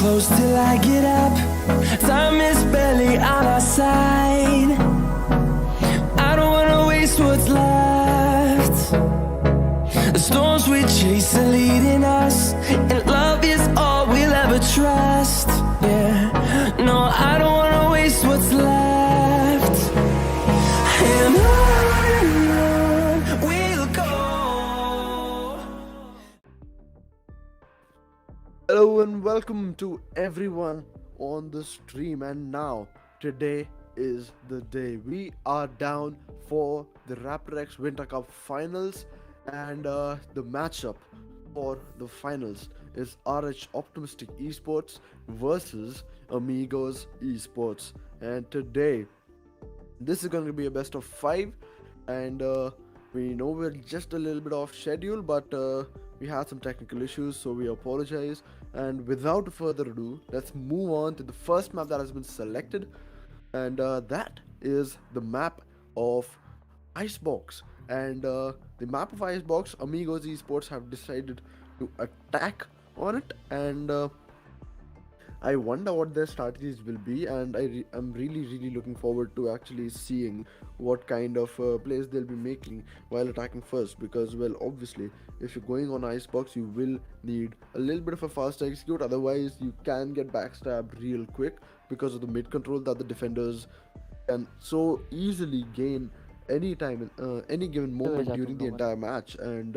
close till I get up. Time is barely on our side. I don't wanna waste what's left. The storms we chase are leading us, and love is all we'll ever trust. Yeah, no, I don't wanna waste what's left. And on we'll go. Hello and welcome to everyone on the stream. And now today is the day we are down for the RaptorX Winter Cup finals, and the matchup for the finals is RH Optimistic Esports versus Amigos Esports. And today this is going to be a best of 5, and we know we're just a little bit off schedule, but we had some technical issues, so we apologize. And without further ado, let's move on to the first map that has been selected, and that is the map of Icebox. And the map of Icebox, Amigos Esports have decided to attack on it, and I wonder what their strategies will be, and I'm really looking forward to actually seeing what kind of plays they'll be making while attacking first, because, well, obviously if you're going on Icebox you will need a little bit of a fast execute, otherwise you can get backstabbed real quick because of the mid control that the defenders can so easily gain any time any given moment during the entire match. And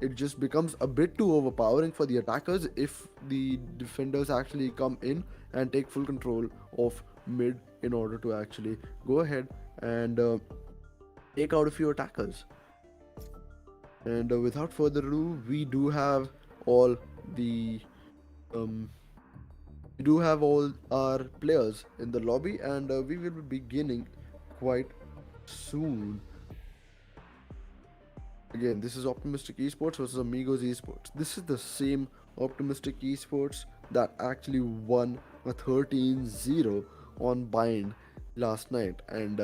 it just becomes a bit too overpowering for the attackers if the defenders actually come in and take full control of mid in order to actually go ahead and take out a few attackers. And without further ado, we do have all the our players in the lobby, and we will be beginning quite soon. Again, this is Optimistic Esports versus Amigos Esports. This is the same Optimistic Esports that actually won a 13-0 on Bind last night, and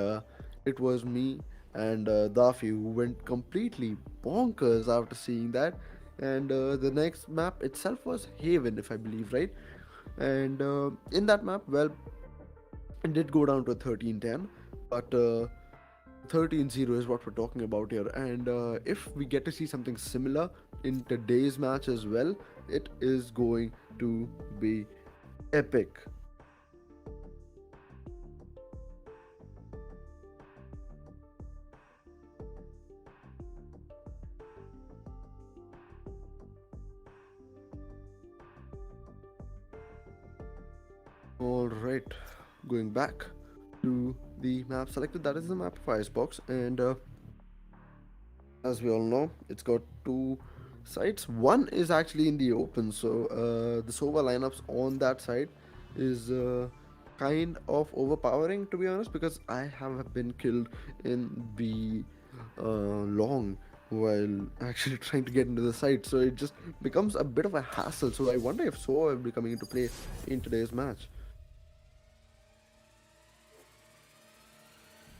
it was me and DaFi who went completely bonkers after seeing that. And the next map itself was Haven, if I believe right. And in that map, well, it did go down to a 13-10, but 13-0 is what we're talking about here. And if we get to see something similar in today's match as well, it is going to be epic. Alright, going back to the map selected, that is the map of Icebox, and as we all know, it's got two sides. One is actually in the open, so the Sova lineups on that side is kind of overpowering, to be honest, because I have been killed in the long while actually trying to get into the site, so it just becomes a bit of a hassle. So I wonder if Sova will be coming into play in today's match.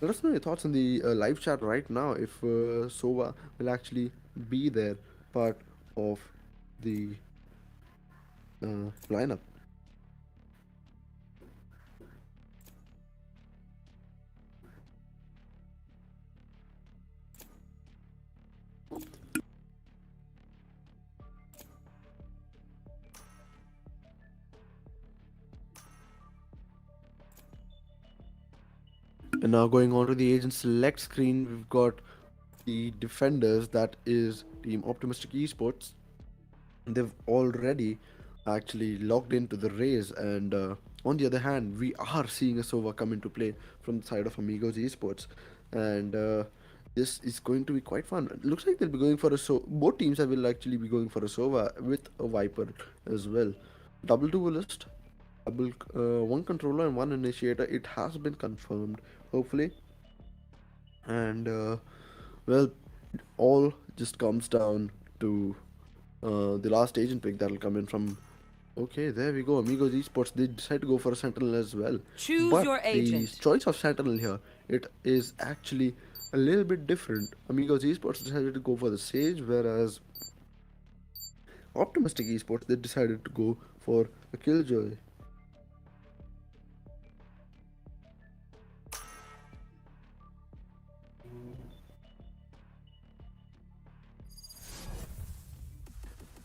Let us know your thoughts in the live chat right now if Sova will actually be there, part of the lineup. And now going on to the agent select screen, we've got the defenders, that is Team Optimistic Esports. They've already actually logged into the race, and on the other hand, we are seeing a Sova come into play from the side of Amigos Esports, and this is going to be quite fun. It looks like they'll be going for a both teams will actually be going for a Sova with a Viper as well. Double duelist, one controller and one initiator. It has been confirmed, hopefully. And well, it all just comes down to the last agent pick that will come in from. Okay, there we go. Amigos Esports, they decide to go for a Sentinel as well. Choose but your agent. The choice of Sentinel here, it is actually a little bit different. Amigos Esports decided to go for the Sage, whereas Optimistic Esports, they decided to go for a killjoy.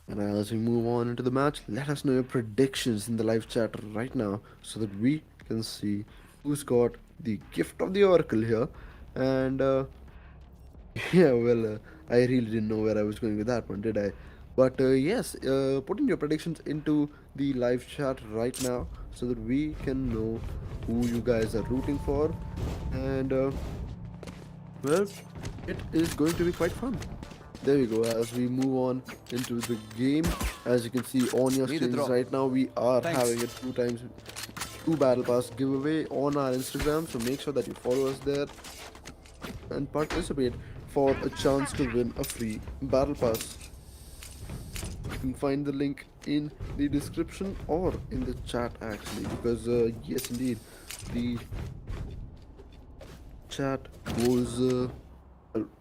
And as we move on into the match, let us know your predictions in the live chat right now so that we can see who's got the gift of the oracle here. And yeah, well, I really didn't know where I was going with that one, did I? But yes, put in your predictions into the live chat right now so that we can know who you guys are rooting for. And well, it is going to be quite fun. There we go. As we move on into the game, as you can see on your screens right now, we are having a 2 battle pass giveaway on our Instagram. So make sure that you follow us there and participate for a chance to win a free battle pass. You can find the link in the description or in the chat actually, because yes, indeed, the chat was.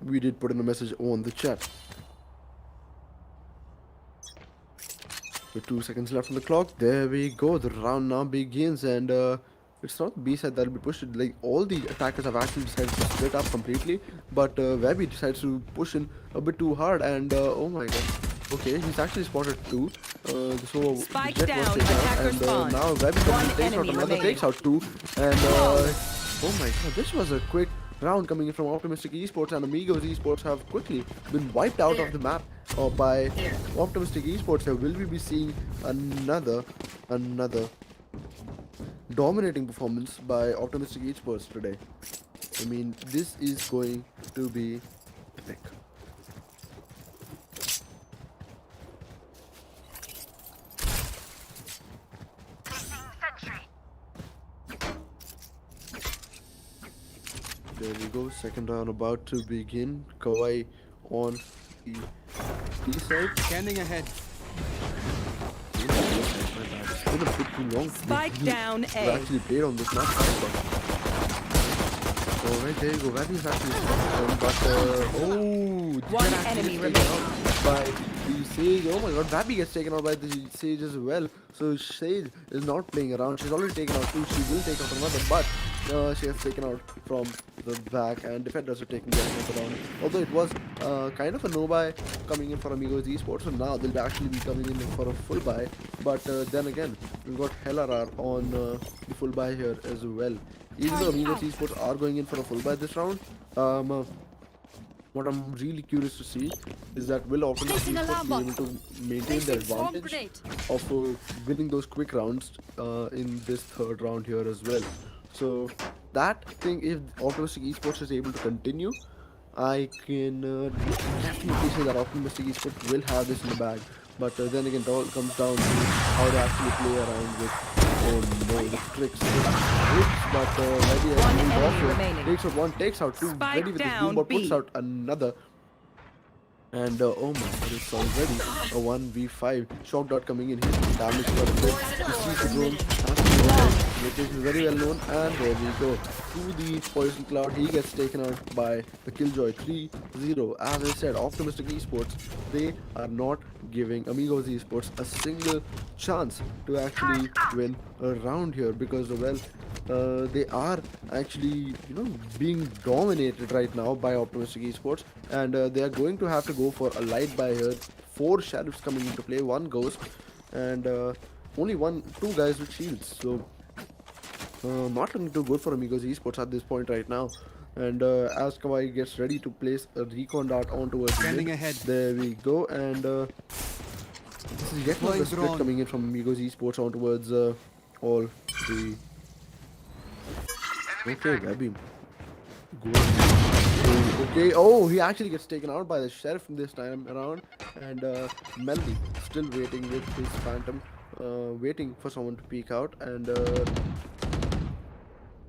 We did put in a message on the chat. With 2 seconds left on the clock, there we go. The round now begins, and it's not the B side that'll be pushed. Like all the attackers have actually decided to split up completely, but Webby decides to push in a bit too hard, and oh my god. Okay, he's actually spotted 2. So Spike Jet down, was taken out, attacker and spawn. now Webby takes out another, remaining. takes out 2, and oh my god, this was a quick round coming in from Optimistic Esports, and Amigos Esports have quickly been wiped out of the map by Optimistic Esports. Will we be seeing another dominating performance by Optimistic Esports today? I mean, this is going to be epic. There we go, second round about to begin. Kawhi on the B side. Scanning ahead. It's been a bit too long. Spike down We've A. actually played on this map. So right there you go. Webby is actually stopped, but oh, One Jet actually enemy gets taken out by the Sage. Oh my god, Webby gets taken out by the Sage as well. So Sage is not playing around. She's already taken out 2. She will take out another, but she has taken out from the back, and defenders are taking the other round. Although it was kind of a no buy coming in for Amigos Esports, so now they'll actually be coming in for a full buy. But then again, we've got Hellarar on the full buy here as well. Even though Amigos Esports are going in for a full buy this round, what I'm really curious to see is that will Optimistic Esports be able to maintain their advantage of winning those quick rounds in this third round here as well. So that thing, if Optimistic Esports is able to continue, I can definitely say that Optimistic Esports will have this in the bag. But then again, it all comes down to how they actually play around with, oh no, the tricks, but Webby has moved off here. Takes out 1, takes out 2, Spike ready with his boom, but puts out another. And oh my god, it's already a 1v5. Shock dot coming in, he's damage for a bit. He sees the drone, has to go ahead. Location is very well known, and there we go. To the poison cloud, he gets taken out by the Killjoy 3-0. As I said, Optimistic Esports, they are not giving Amigos Esports a single chance to actually win a round here, because well, they are actually, you know, being dominated right now by Optimistic Esports, and they are going to have to go for a light buy here. 4 sheriffs coming into play, 1 ghost, and only 2 guys with shields. So not looking too good for Amigos Esports at this point right now. And as Kawhi gets ready to place a recon dart onto a Standing ahead. There we go, and this is yet another split coming in from Amigos Esports on towards all 3. Okay, Webby. Okay, oh, he actually gets taken out by the sheriff this time around, and Melody still waiting with his phantom, waiting for someone to peek out, and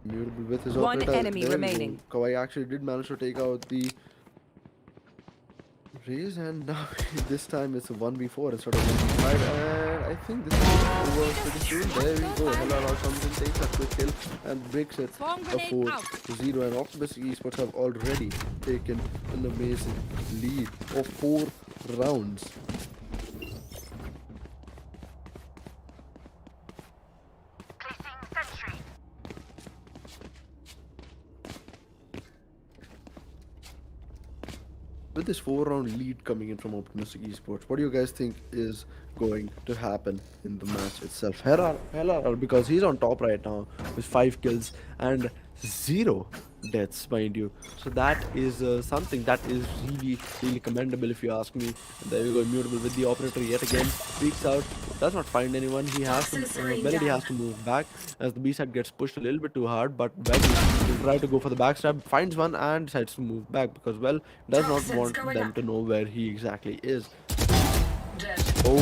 mutable with his One operator. enemy There we remaining. go. Kawhi actually did manage to take out the Raze, and now this time it's a 1v4 instead of 1v5, and I think this is over pretty soon. There we go. Hello comes in, takes a quick kill and breaks it a 4-0, and Optimistic Esports have already taken an amazing lead of 4 rounds. with this 4-round lead coming in from Optimistic Esports, what do you guys think is going to happen in the match itself? Hera, because he's on top right now with 5 kills and 0 deaths, mind you. So that is something that is really commendable if you ask me. And there we go, Immutable with the operator yet again, peeks out, does not find anyone. He has to, Melody has to move back as the B-side gets pushed a little bit too hard, but Melody will try to go for the backstab, finds one and decides to move back because, well, does not want them to know where he exactly is. Oh,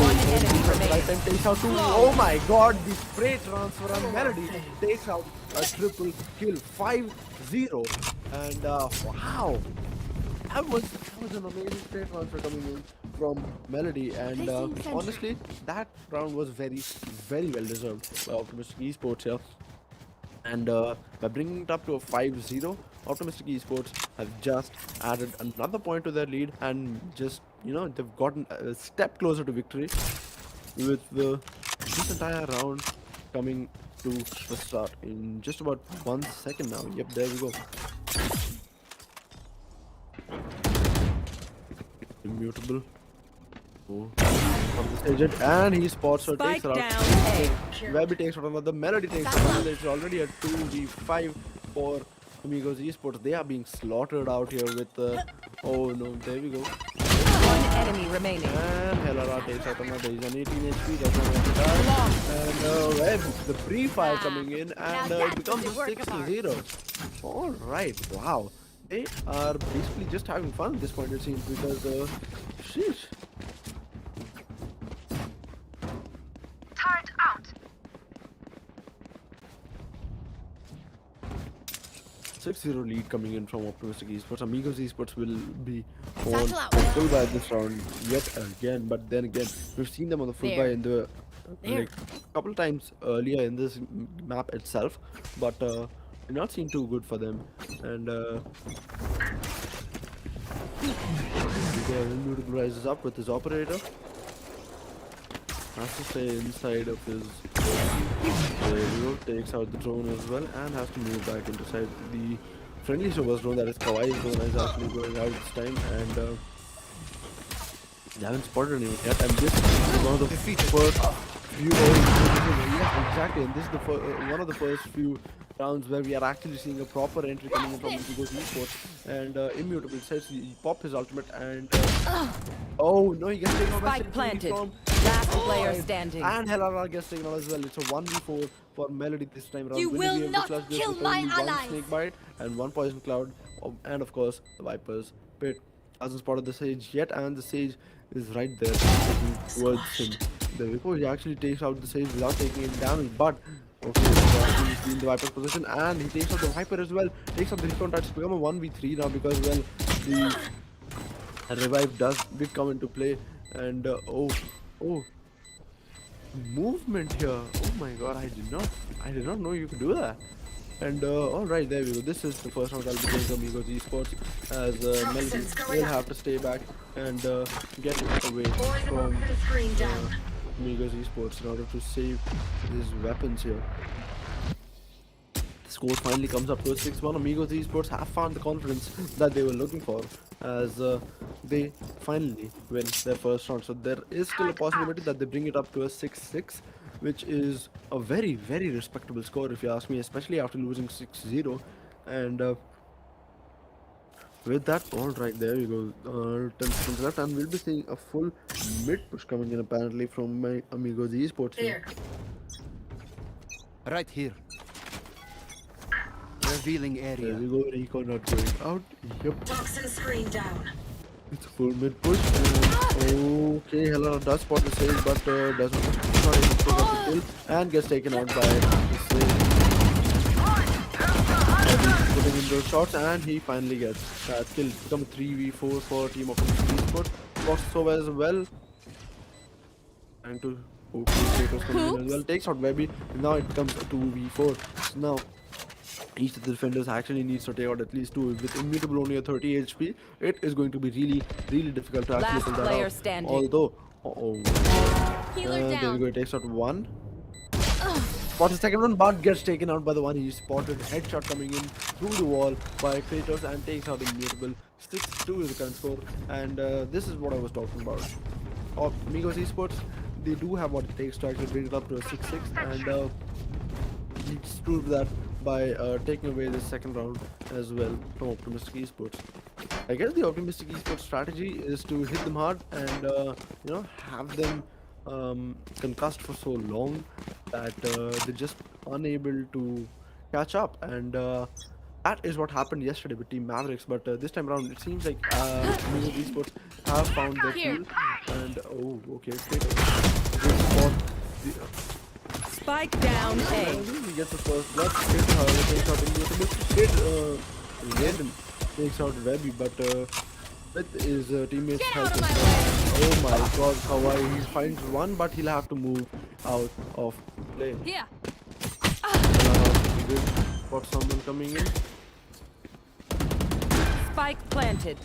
right time takes out two. Oh my god, the spray transfer on Melody takes out a triple kill, 5-0. And wow, that was an amazing spray transfer coming in from Melody. And honestly, that round was very well deserved by Optimistic Esports here. And by bringing it up to a 5-0, Optimistic Esports have just added another point to their lead and just, you know, they've gotten a step closer to victory with this entire round coming to the start in just about 1 second now. Yep, there we go. Immutable. Oh, on the stage and he spots her, takes her out. Webby takes out another, Melody takes out another. It's already a 2v5 for Amigos Esports. They are being slaughtered out here with oh no, there we go. One enemy remaining. And Hellara takes out another. He's on 18 HP. That's not to die. And Web, the pre-fire coming in, and it becomes a 6-0. All right, wow. They are basically just having fun at this point, it seems, because sheesh. Turret out. 6-0 lead coming in from Optimistic Esports. Amigos Esports will be on full buy this round yet again, but then again, we've seen them on the full buy in the like a couple times earlier in this map itself, but not seen too good for them. And Immutable rises up with his operator. Has to stay inside of his takes out the drone as well and has to move back inside the friendly servers drone, that is Kawaii's drone, is actually going out this time. And they haven't spotted anyone yet, and this is one of the first few yes, exactly, and this is the one of the first few rounds where we are actually seeing a proper entry coming in from Amigos Esports. And Immutable says he pop his ultimate and oh no, he gets taken out by planted. From Last player standing. and Hellara gets taken out as well. It's a 1v4 for Melody this time around. You will not kill my one allies. snake bite and one poison cloud, and of course the Viper's pit. Hasn't spotted the Sage yet, and the Sage is right there towards him. There we go. He actually takes out the Sage without taking it down, but okay, he's in the Viper's position and he takes out the Viper as well. Takes out the recon touch. It's become a 1v3 now because, well, the revive did come into play. And oh, movement here. Oh my god, I did not know you could do that. And alright, there we go. This is the first round I'll be playing Amigos Esports, as Melody will have to stay back and get away from Amigos Esports in order to save his weapons here. The score finally comes up to a 6-1. Amigos Esports have found the confidence that they were looking for, as they finally win their first round. So there is still a possibility that they bring it up to a 6-6, which is a very respectable score if you ask me, especially after losing 6-0. And with that, alright, there we go. 10 seconds left, and we'll be seeing a full mid push coming in apparently from my Amigos Esports here. Right here. Revealing area. There we go, Rico not going out. Yep. Toxin screen down. It's a full mid push. And okay, Helena does spot the Sage, but does not able to pick up the kill and gets taken out by the Sage. Putting in those shots, and he finally gets that kill. It's become a 3v4 for Team of Esports. Fox over as well. Trying to Cruciator coming in as well. Takes out Webby. Now it becomes a 2v4. So now each of the defenders actually needs to take out at least 2. With Immutable only a 30 HP, it is going to be really difficult to actually pull that out. Standing. Although, Healer there we down. go, it takes out 1. spots the second one, but gets taken out by the one he spotted. Headshot coming in through the wall by Kratos and takes out Immutable. 6-2 is the current score, and this is what I was talking about. Amigos eSports, they do have what it takes to actually bring it up to a 6-6, and he just proved that by taking away the second round as well from Optimistic Esports. I guess the Optimistic Esports strategy is to hit them hard and have them concussed for so long that they're just unable to catch up, and that is what happened yesterday with Team Mavericks. But this time around, it seems like Amigos Esports have found their Here. field, and okay, great spot. Spike down A. He gets the first blood. Kid, however, takes out Immutable. Kid, Raiden takes out Webby, but with his teammates help him. Oh my god, Hawaii, he finds one, but he'll have to move out of play. Here. Good. Got someone coming in. Spike planted.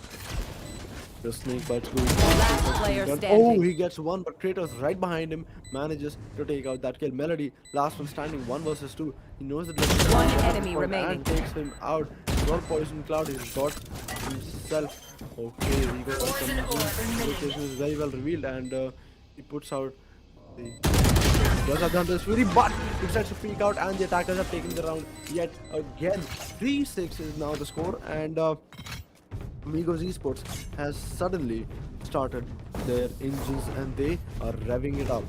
The snake bites going. Last player Oh, standing. he gets one, but Kratos right behind him manages to take out that kill. Melody, last one standing, 1 versus 2. He knows that there's One one enemy remaining. and takes him out. He's got Poison Cloud. He's got himself. Okay, he got some location is very well revealed, and he puts out the. Does have done this really, but he decides to peek out, and the attackers have taken the round yet again. 3-6 is now the score, and Amigos Esports has suddenly started their engines and they are revving it up.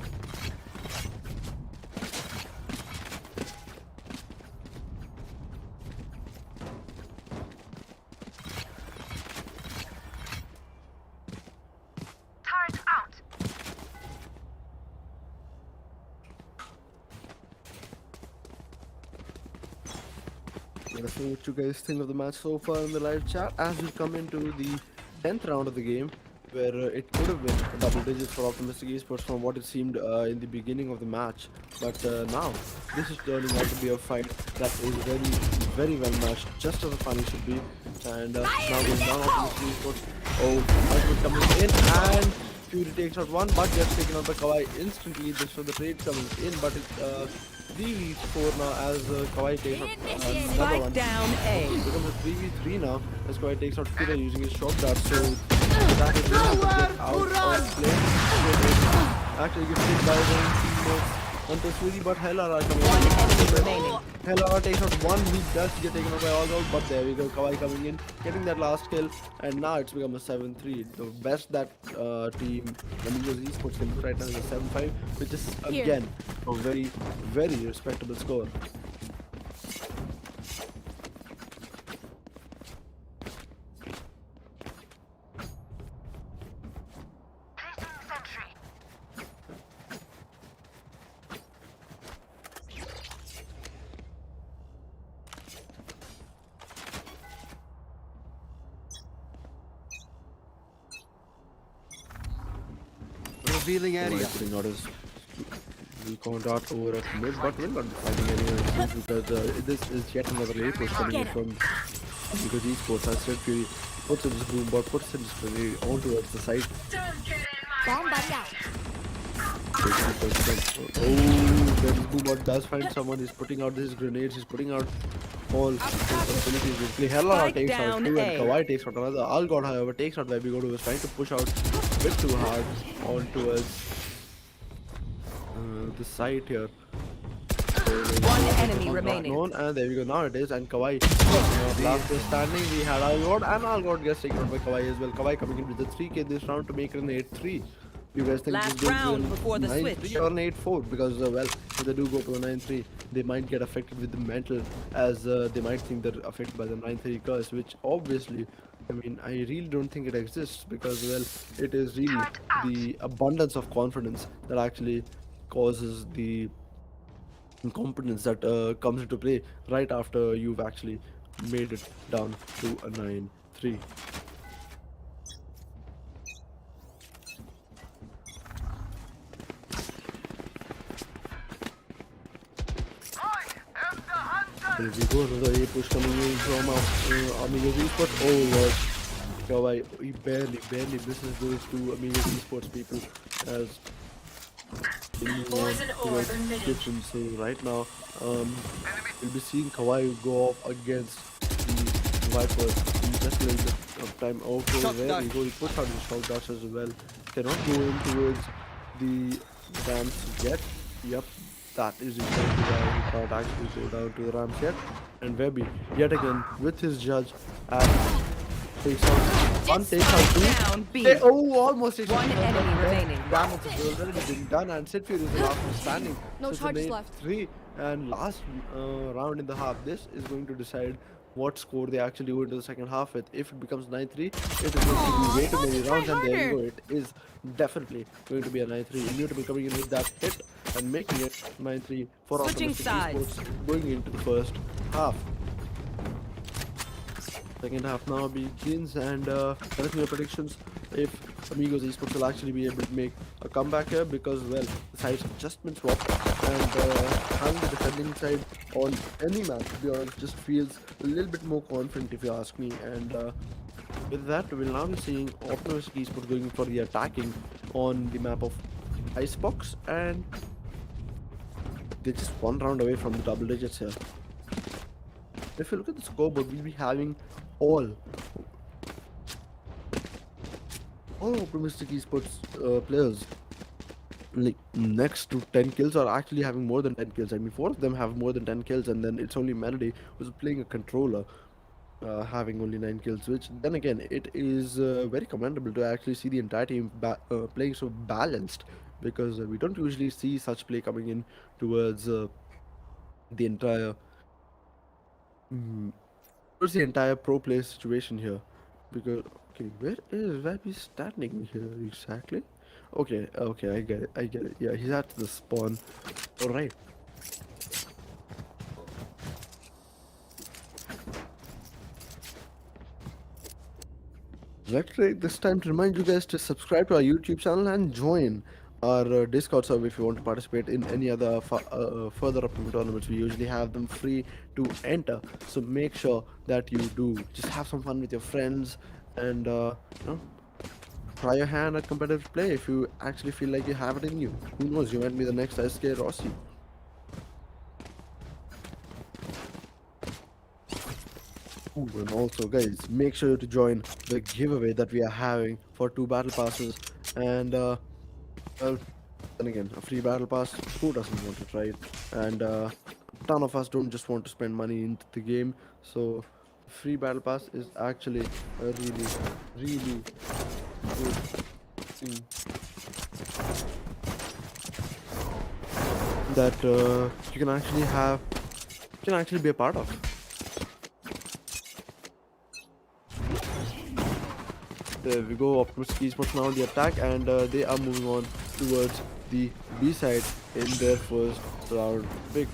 Turret out. Let us know what you guys think of the match so far in the live chat as we come into the 10th round of the game, where it could have been double digits for Optimistic Esports from what it seemed in the beginning of the match. But now, this is turning out to be a fight that is very well matched, just as a final should be. And now going down Optimistic Esports. Oh, Ultimate coming in, and Fury takes out one, but gets taken out by Kawhi instantly. This was the trade coming in, but it 3v4 now as Kawhi takes out another Spike one. down A. It becomes a 3v3 now as Kawhi takes out Killer using his shot dart, so that is really get out of play. Actually gets hit by the teammates until Sweetie, but Hellara coming One enemy in. remaining. Hellara takes out one, he does get taken out by all out, but there we go, Kawhi coming in, getting that last kill, and now it's become a 7-3. The best that team Amigos Esports can do right now is a 7-5, which is again a very respectable score. Placing sentry. Revealing area. Putting out his recon dart over at mid, but will not be fighting anyone because this is yet another late push coming in from Amigos Esports. As said, Fury puts in his boom bot, puts in his grenade on towards the side. Don't get in my Bomb buddy out. Oh, then his boom bot does find someone. He's putting out his grenades. He's putting out all his abilities. Basically, Hellara Spike takes out down two, and A. Kawhi takes out another. Algod, however, takes out Webby. Who was trying to push out a bit too hard on towards the side here. One enemy remaining. Known, and there we go. Now it is, and Kawhi last is standing. We had Algod, and Algod gets taken out by Kawhi as well. Kawhi coming in with the 3K this round to make it an 8-3. You guys think Last this goes round to before the 9-3 switch. or an 8-4? Because well, if they do go for the 9-3, they might get affected with the mental, as they might think they're affected by the 9-3 curse, which obviously, I mean, I really don't think it exists, because well, it is really the abundance of confidence that actually causes the incompetence that comes into play right after you've actually made it down to a 9-3. There we go, another A push coming in from Amigos Esports. Oh god, Kawhi, he barely misses those two Amigos Esports people, as move on towards the kitchen. So right now, we'll be seeing Kawhi go off against the Viper in just a little bit of time. Okay, Shot there we dart. go. He puts out his shot darts as well. Cannot go in towards the ramps yet. Yep, that is exactly why he can't actually go down to the ramps yet. And Webby, yet again, with his judge, takes out one, takes out two. Down B. Oh, almost takes One out enemy remaining. Damage has already been done, and Sid Fury is the last one standing. No So it's charges an left. 8-3, and last round in the half. This is going to decide what score they actually go into the second half with. If it becomes 9-3, it is going to be way too many rounds, and there you go. It is definitely going to be a 9-3. Immutable coming in with that hit and making it 9-3 for Switching Optimistic sides. eSports going into the first half. Second half now begins, and correct me your predictions if Amigos eSports will actually be able to make a comeback here, because well, the sides have just been swapped, and having the defending side on any map, to be honest, just feels a little bit more confident if you ask me. And with that, we'll now be seeing Optimistic eSports going for the attacking on the map of Icebox, and they're just one round away from the double digits here. If you look at the scoreboard, we'll be having all Optimistic eSports players like next to 10 kills are actually having more than 10 kills. I mean, 4 of them have more than 10 kills, and then it's only Melody who's playing a controller having only 9 kills, which then again, it is very commendable to actually see the entire team playing so balanced, because we don't usually see such play coming in towards the entire towards the entire pro play situation here. Because okay, where is Webby standing here exactly? Okay, I get it. Yeah, he's at the spawn. All right. Let's take this time to remind you guys to subscribe to our YouTube channel and join our Discord server if you want to participate in any other further upcoming tournaments. We usually have them free to enter, so make sure that you do. Just have some fun with your friends, and try your hand at competitive play if you actually feel like you have it in you. Who knows, you might be the next SK Rossi. Ooh, and also guys, make sure to join the giveaway that we are having for 2 battle passes, and well, then again, a free battle pass, who doesn't want to try it? And a ton of us don't just want to spend money into the game, so free battle pass is actually a really good thing that you can actually be a part of. There we go, Optimistic eSports now on the attack, and they are moving on towards the B side in their first round pick.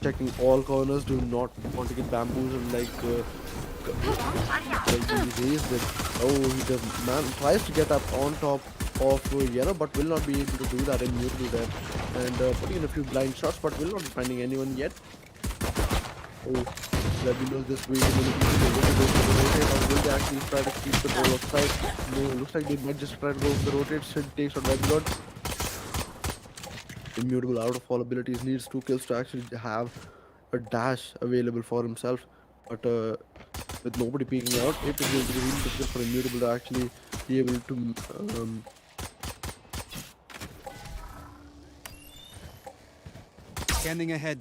Checking all corners, do not want to get bamboozled like he raised it. Oh, he does, man tries to get up on top of Yellow, but will not be able to do that. Immutable there, and putting in a few blind shots, but will not be finding anyone yet. Oh, let me know this way. Or will they actually try to keep the ball offside? No, looks like they might just try to go for the rotate. Sid takes on Red Blood. Immutable out of all abilities, needs 2 kills to actually have a dash available for himself. But with nobody peeking out, it is going to be really difficult for Immutable to actually be able to Scanning ahead.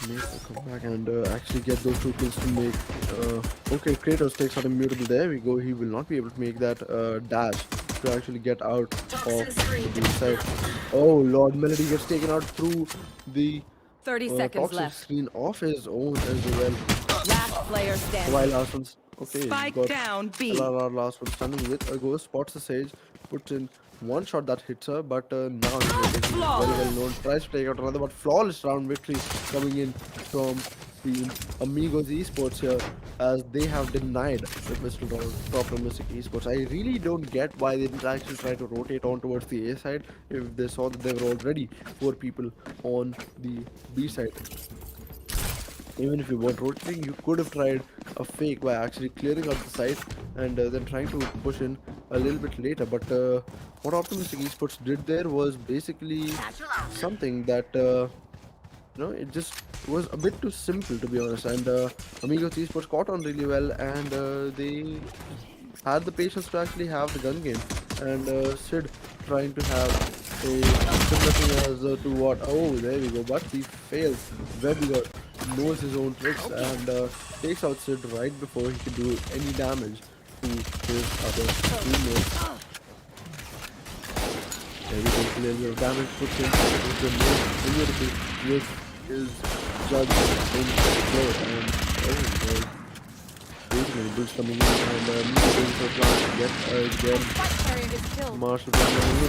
make a comeback and actually get those 2 kills to make. Okay, Kratos takes out Immutable. There we go. He will not be able to make that dash to actually get out of the side. Oh Lord, Melody gets taken out through the 30 seconds toxic left. screen of his own as well. Last player standing. While last one's okay, Spike got down B. LRR last one standing with a ghost, spots the Sage, puts in one shot that hits her, but now he's very well known. Tries to take out another, but flawless round victory coming in from the Amigos eSports here, as they have denied the pistol round to Optimistic eSports. I really don't get why they didn't actually try to rotate on towards the A side if they saw that there were already 4 people on the B side. Even if you weren't rotating, you could have tried a fake by actually clearing out the site and then trying to push in a little bit later. But what Optimistic Esports did there was basically something that it just was a bit too simple, to be honest. And Amigos Esports caught on really well, and they had the patience to actually have the gun game. And Sid trying to have a similar thing as to what? Oh, there we go. But he fails. Webigar knows his own tricks and takes out Sid right before he can do any damage to his other teammates. There we go. Clear your damage puts him with the most immunity with his judge in play. And oh boy. Basically, Bulls coming in and going for plan to get again. Marshall coming in and the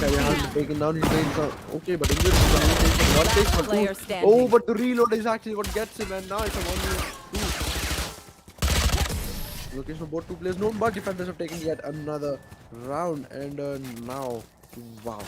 guy has to take him down. He's taking down. Okay, but English is coming in. One takes for two. Oh, but the reload is actually what gets him, and now it's a 1v2. Location of both two players known, but defenders have taken yet another round, and now, wow.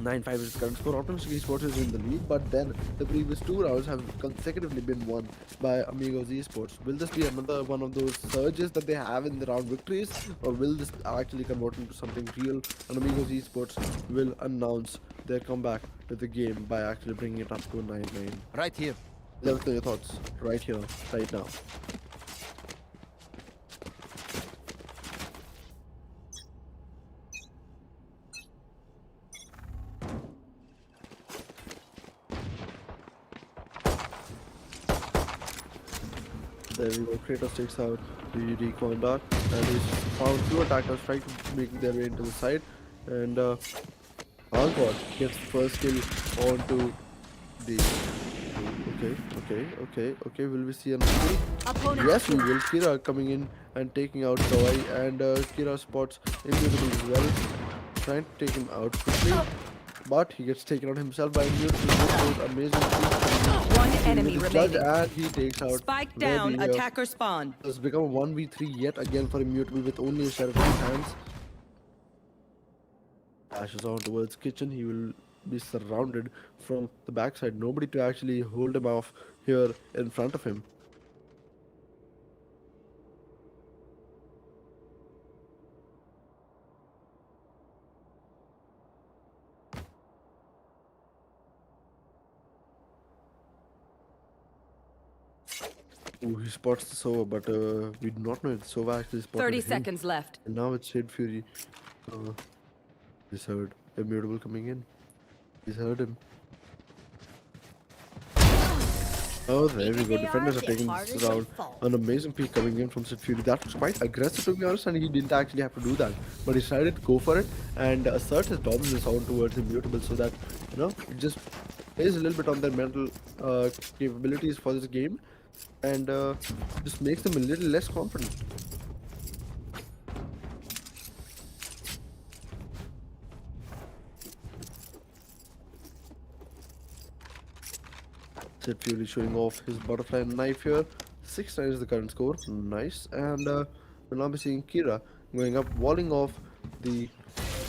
9-5 is the current score. Optimistic Esports is in the lead, but then the previous two rounds have consecutively been won by Amigos Esports. Will this be another one of those surges that they have in the round victories, or will this actually convert into something real? And Amigos Esports will announce their comeback to the game by actually bringing it up to a 9-9. Right here. Let us know your thoughts right here, right now. There we go, Kratos takes out the recon dart, and he's found two attackers trying to make their way into the side, and Algor gets the first kill onto the... Okay, will we see another kill? Yes, we will. Kira coming in and taking out Kawhi, and Kira spots Immutable as well, trying to take him out quickly. But he gets taken out himself by Immutable. Amazing. One enemy remaining. And he takes out. Spike down, attacker spawn. It's become a 1v3 yet again for Immutable with only a sheriff in his hands. Dashes on towards kitchen. He will be surrounded from the backside. Nobody to actually hold him off here in front of him. Ooh, he spots the Sova, but we do not know if the Sova actually spotted 30 him. seconds left. And now it's Shade Fury. He's heard Immutable coming in. He's heard him. Oh, there we go. Defenders are taking this round. An amazing pick coming in from Sid Fury. That was quite aggressive, to be honest, and he didn't actually have to do that. But he decided to go for it and assert his dominance on towards Immutable, so that, it just plays a little bit on their mental capabilities for this game, and just makes them a little less confident. Sid Fury showing off his butterfly knife here. 6-9 is the current score. Nice. And we'll now be seeing Kira going up, walling off the...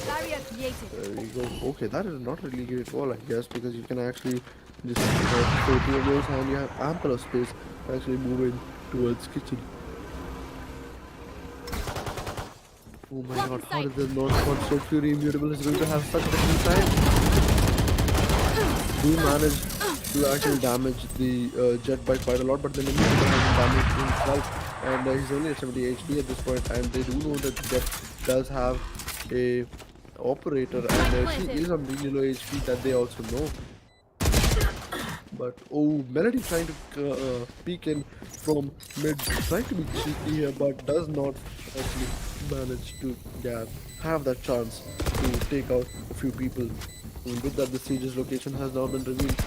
There we go. Okay, that is not really a great wall, I guess, because you can actually just throw two of those and you have ample of space to actually move in towards kitchen. Oh my god, how did the not spot Sid Fury? Immutable is going to have such a difficult time. We managed to actually damage the jet by quite a lot, but then Immutable has damaged himself, and he's only at 70 HP at this point, and they do know that Jet does have a operator, and she is on really low HP, that they also know. But oh, Melody trying to peek in from mid, trying to be cheeky here, but does not actually manage to have that chance to take out a few people. And with that, the Siege's location has now been revealed.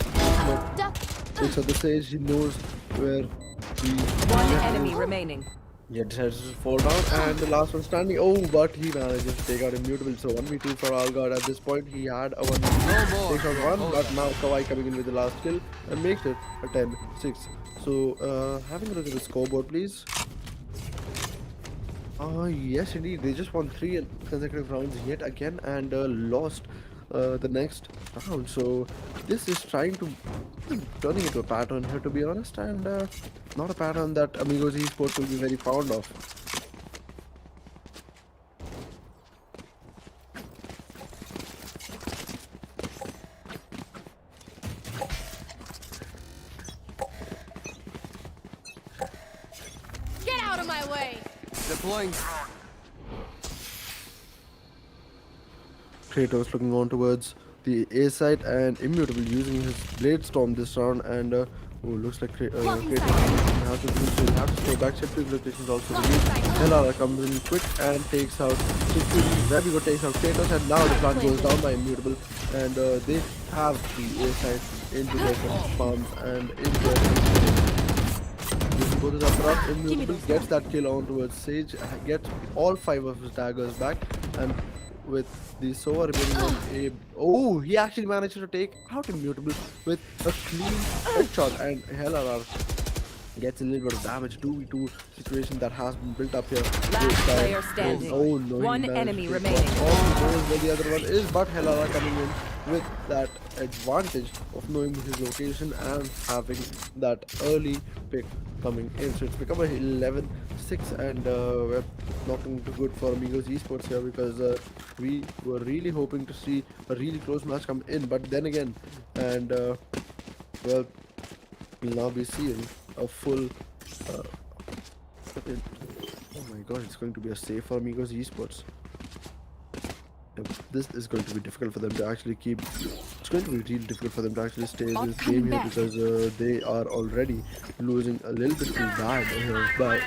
Takes out the Sage, he knows where the... One enemy remaining. He decides to fall down, and the last one standing. Oh, but he manages to take out Immutable. So 1v2 for Algard. At this point, he had a 1v2. Takes out one, but now Kawhi coming in with the last kill and makes it a 10-6. So, having a look at the scoreboard, please. Yes, indeed. They just won 3 consecutive rounds yet again and lost the next round. So this is turning into a pattern here, to be honest, and not a pattern that Amigos Esports will be very fond of. on my way. Deploying. Kratos looking on towards the A side and Immutable using his Blade Storm this round and looks like Kratos has to do so. He'll have to stay back. Shifting locations also released. Helala comes in quick and takes out Shifting. Rabigo takes out Kratos and now the plant goes down by Immutable and they have the A side into their farms and into their using both his upper up. Immutable gets that kill on towards Sage, gets all 5 of his daggers back and with the Sova remaining on a... Oh, he actually managed to take out Immutable with a clean headshot and Hellar gets a little bit of damage. 2v2 situation that has been built up here. Last player standing. Oh no, One enemy remaining. Knows where the other one is, but Hellar coming in with that advantage of knowing his location and having that early pick coming in. So it's become a 11-6 and we're not looking too good for Amigos eSports here because we were really hoping to see a really close match come in, but then again, and well, we'll now be seeing a full oh my god, it's going to be a save for Amigos eSports. This is going to be difficult for them to actually keep. It's going to be really difficult for them to actually stay in this game here because they are already losing a little bit too bad by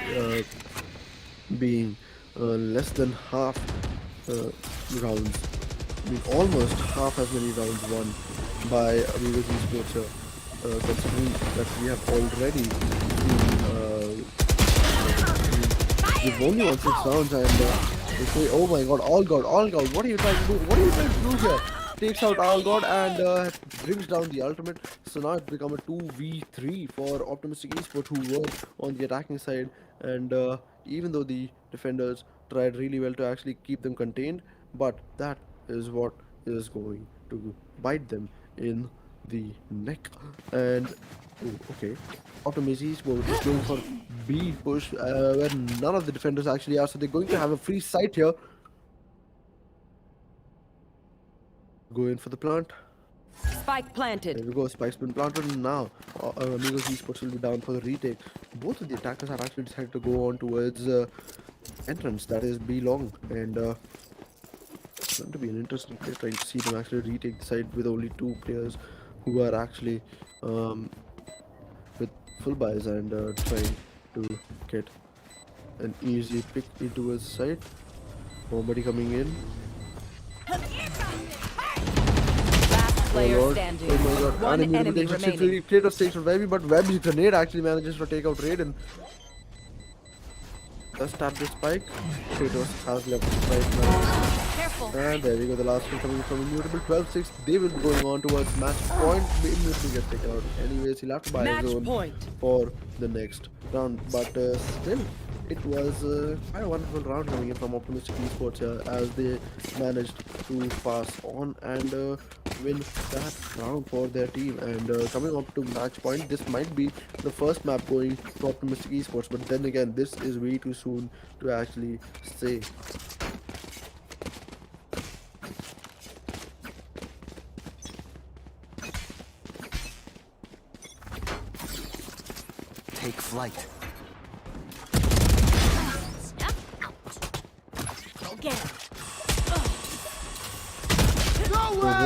being less than half rounds. I mean, almost half as many rounds won by Amigos eSports here. Considering that we have already we've only won 6 rounds and they say, oh my god, All God, what are you trying to do? What are you trying to do here? Takes out All God and brings down the ultimate. So now it's become a 2v3 for Optimistic eSports who were on the attacking side and even though the defenders tried really well to actually keep them contained, but that is what is going to bite them in the neck. And okay, Optimistic eSports is going for B push where none of the defenders actually are, so they're going to have a free site here. Go in for the plant. Spike planted. There we go, Spike's been planted and now Amigos eSports will be down for the retake. Both of the attackers have actually decided to go on towards entrance, that is B long, and it's going to be an interesting play trying to see them actually retake the side with only 2 players who are actually with full buys and trying to get an easy pick into his side. Nobody coming in. Last player Lord. standing. Oh my god. One enemy remaining. Kratos takes from Webby, but Webby's grenade actually manages to take out Raiden. Just tap the spike. Kratos has left the spike now. Careful. And there we go, the last one coming from Immutable. 12-6. They will be going on towards match point. The Immutable gets taken out. Anyways, he'll have to buy Match his own point. for the next round. But still, it was quite a wonderful round coming in from Optimistic eSports here as they managed to pass on and win that round for their team. And coming up to match point, this might be the first map going to Optimistic eSports, but then again, this is way too soon to actually say. Take flight.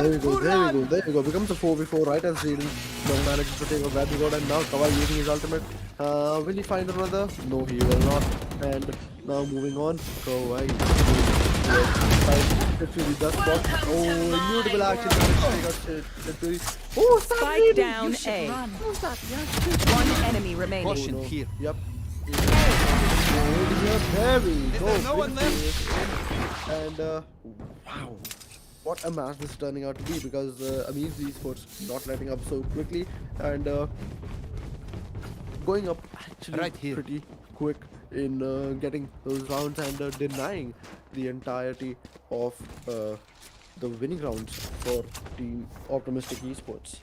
There we go. Becomes a 4v4 right as Raiden manages to take a bad god and now Kawhi using his ultimate. Will he find another? No, he will not. And now moving on, Kawhi. Literally does spot. Oh, Immutable action. Oh, Spike down A. One enemy remaining. Caution here. Yep. There we go. there no one left? And wow. What a match this is turning out to be because Amigos eSports not letting up so quickly and going up actually Right here. pretty quick in getting those rounds and denying the entirety of the winning rounds for Team Optimistic eSports.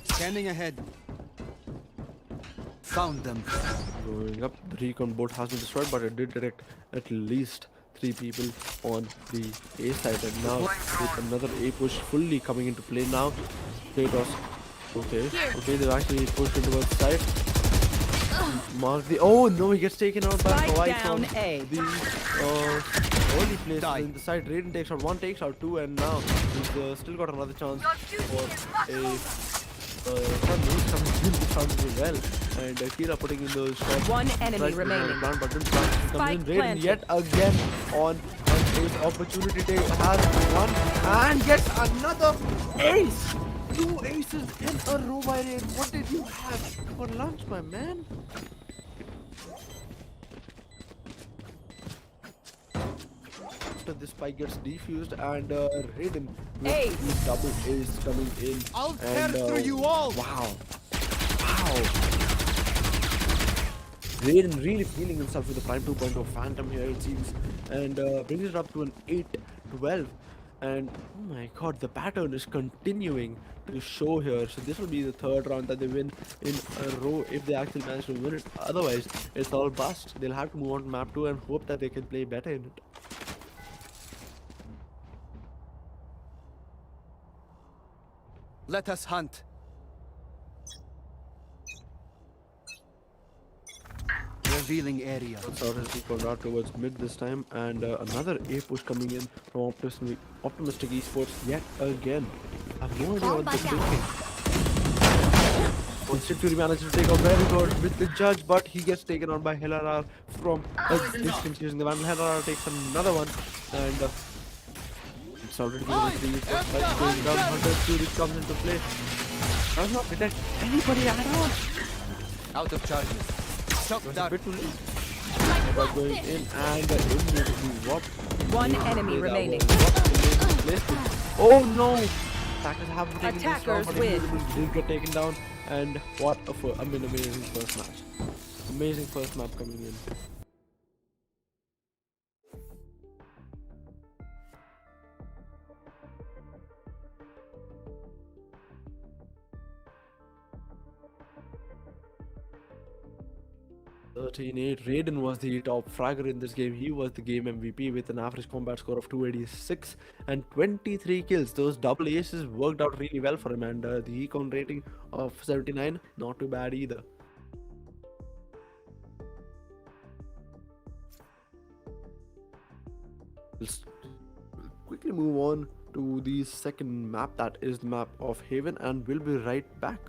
Scanning ahead. Found them. Going up, the recon boat has been destroyed, but it did detect at least 3 people on the A side. And now with another A push fully coming into play now. Kratos. Okay, they've actually pushed into one side. Mark the. Oh no, he gets taken out by Spike Hawaii down from A. the early place in the side. Raiden takes out 1, takes out 2, and now he's still got another chance for a. He's coming in well, and Kira putting in those shots. One enemy Right behind remaining. the plant, but didn't plant. He comes in. Spike Raiden planted. yet again on his opportunity. Has one and gets another ace. 2 aces in a row by Raiden. What did you have for lunch, my man? After this spike gets defused and Raiden with Ace. the double ace coming in. I'll and, tear through you all. Wow. Raiden really feeling himself with the Prime 2.0 Phantom here, it seems, and brings it up to an 8-12. And oh my god, the pattern is continuing to show here. So this will be the 3rd round that they win in a row if they actually manage to win it. Otherwise, it's all bust. They'll have to move on to map 2 and hope that they can play better in it. Let us hunt. Revealing area. Sort of equal out towards mid this time, and another A push coming in from optimistic eSports yet again. I have no idea what they're thinking. Instant Fury manages to take out very good with the judge, but he gets taken on by Helarar from a distance using the Vandal. Helarar takes another one, and it's already been 3 eSports going down. Hunter Fury comes into play. Does not detect anybody at all. Out of charges. Shock A dart. bit too late. But going in and immediately what? One enemy remaining. Oh no! Attackers have been taken this round, Attackers but win. Invisible did get taken down. And what a amazing first match. Amazing first map coming in. Raiden was the top fragger in this game. He was the game MVP with an average combat score of 286 and 23 kills. Those double aces worked out really well for him, and the econ rating of 79, not too bad either. Let's quickly move on to the second map, that is the map of Haven, and we'll be right back.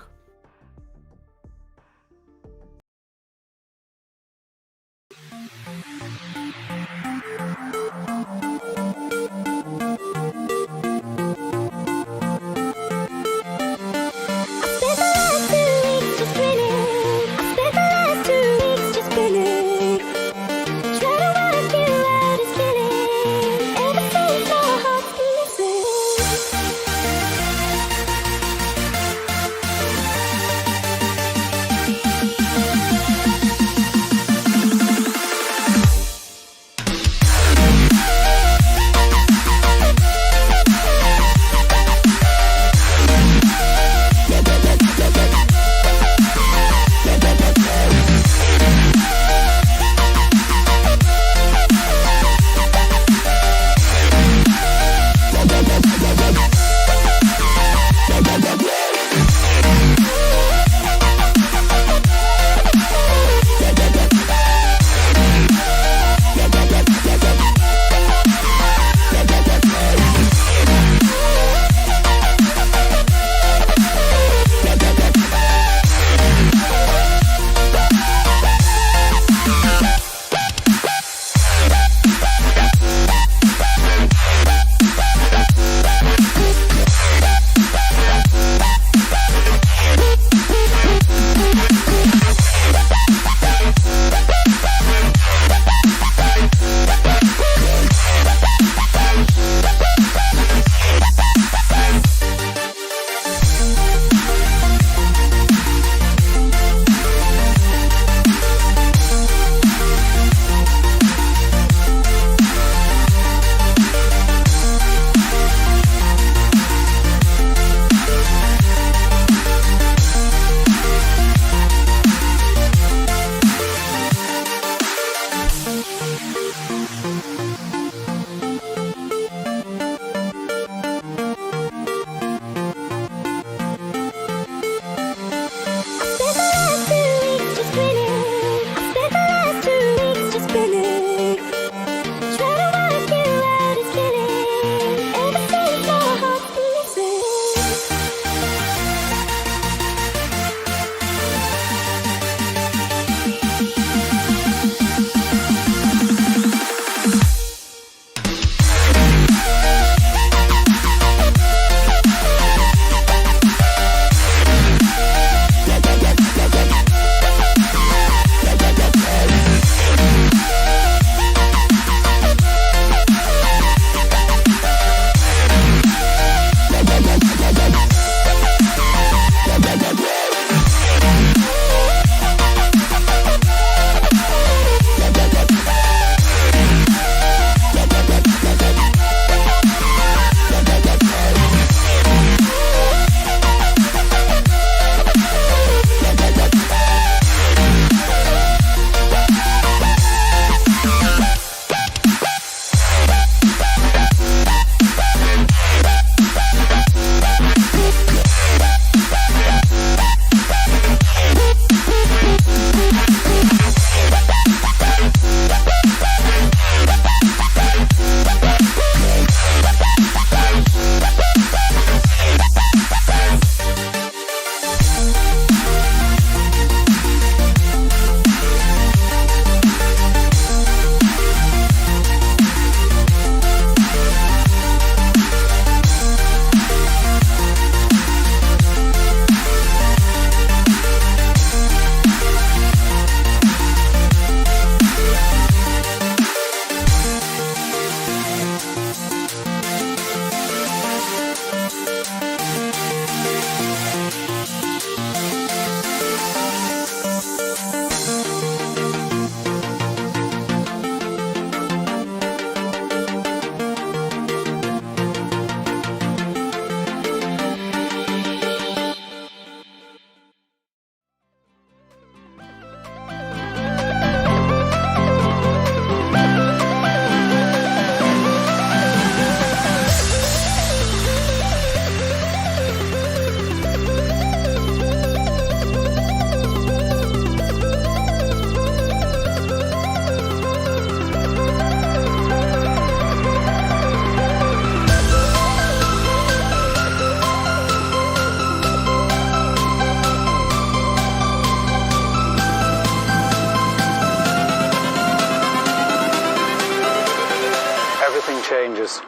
changes.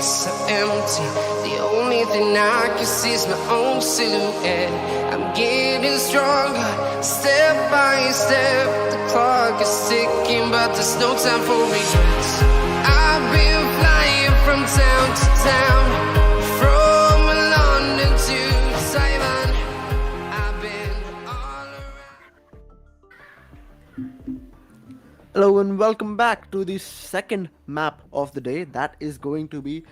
so empty. The only thing I can see is my own silhouette. I'm getting stronger, step by step. The clock is ticking, but there's no time for regrets. I've been flying from town to town, from London to Taiwan. I've been all around. Hello and welcome back to the second map of the day. That is going to be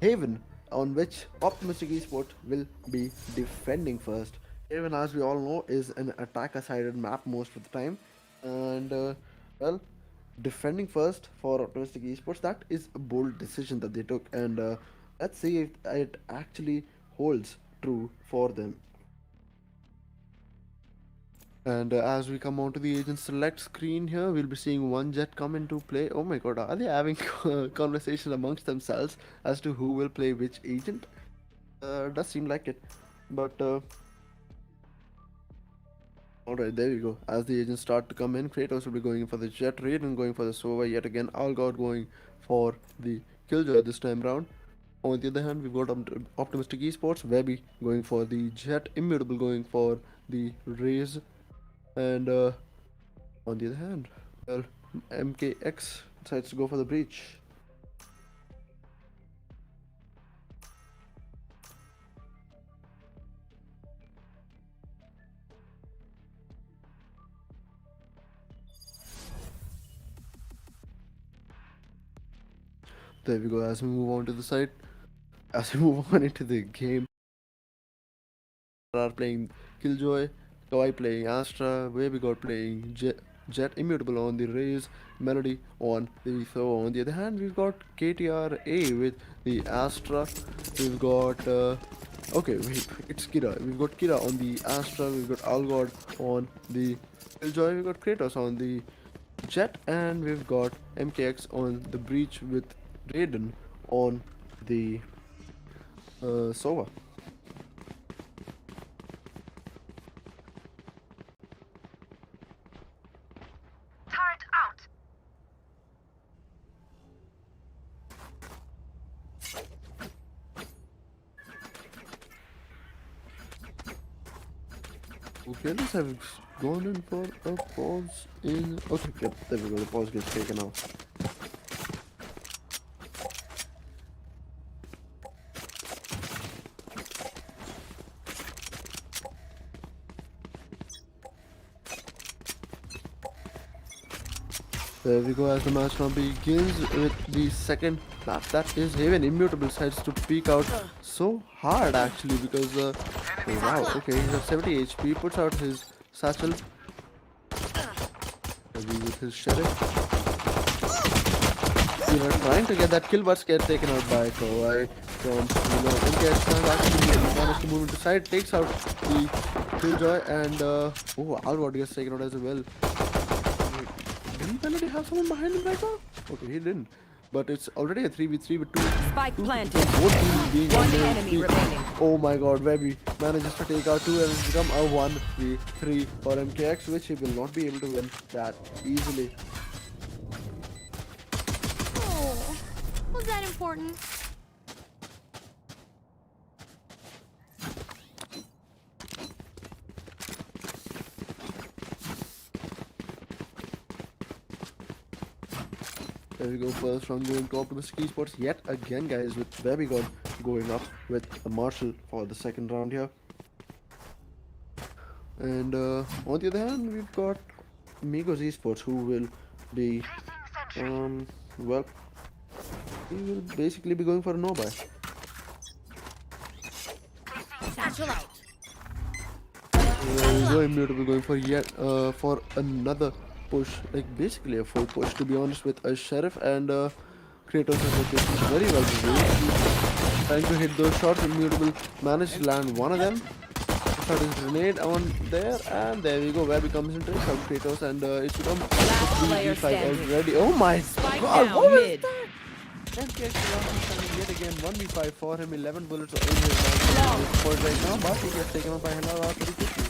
Haven, on which Optimistic Esports will be defending first. Haven, as we all know, is an attacker-sided map most of the time, and well, defending first for Optimistic Esports, that is a bold decision that they took, and let's see if it actually holds true for them. And as we come onto the agent select screen here, we'll be seeing one jet come into play. Oh my god, are they having conversation amongst themselves as to who will play which agent? Does seem like it. But alright, there we go. As the agents start to come in, Kratos will be going for the jet, Raiden going for the Sova yet again, Algod going for the Killjoy this time round. On the other hand, we've got Optimistic Esports, Webby going for the jet, Immutable going for the Raze. And on the other hand, well, MKX decides to go for the breach. There we go. As we move on to the side, as we move on into the game, are playing Killjoy, Kawhi playing Astra, Baby God playing Jet, Immutable on the Raze, Melody on the Throw. On the other hand, we've got KTRA with the Astra. We've got okay, wait, it's Kira. We've got Kira on the Astra. We've got Algod on the Killjoy. We've got Kratos on the Jet, and we've got MKX on the Breach with Raiden on the Sova. Turret out. Okay, let's have gone in for a pause in. Okay, yep, there we go. The pause gets taken off. There we go, as the match now begins with the second map, that is Haven. Immutable decides to peek out so hard actually, because oh wow, okay, he's at 70 HP, puts out his satchel maybe with his sheriff. Trying to get that kill, but get taken out by Kawhi from MKX. Actually managed to move into side, takes out the Killjoy, and oh, Algod gets taken out as well. Didn't Melody have someone behind him right now? Okay, he didn't. But it's already a 3v3 with two. Spike planted. Both teams being One on their enemy feet. remaining. Oh my god, Webby manages to take out two and it's become a 1v3 for MKX, which he will not be able to win that easily. Oh, was that important? There we go, first round going to Optimistic Esports yet again, guys, with Webby God going up with a Marshall for the second round here. And on the other hand, we've got Amigos eSports, who will be well, he will basically be going for a no-buy. Satchel out. There we go, Immutable going for yet for another push, like basically a full push to be honest, with a sheriff, and Kratos is located very well positioned, trying to hit those shots. Immutable managed to land one of them, shot his grenade on there, and there we go, Webby comes in, takes out Kratos, and it's become a 3v5 already. Oh my god, what was that? MKX standing yet again, 1v5 for him, 11 bullets in his point right now, but he gets taken out by Hela pretty quickly.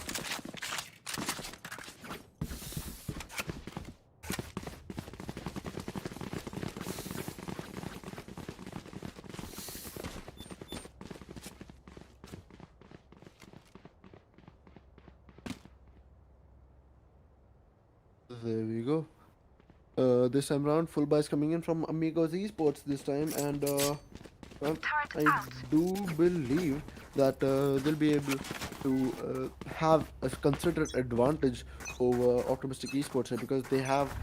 There we go. This time round, full buys coming in from Amigos eSports this time, and well, I do believe that they'll be able to have a considerate advantage over Optimistic Esports here, because they have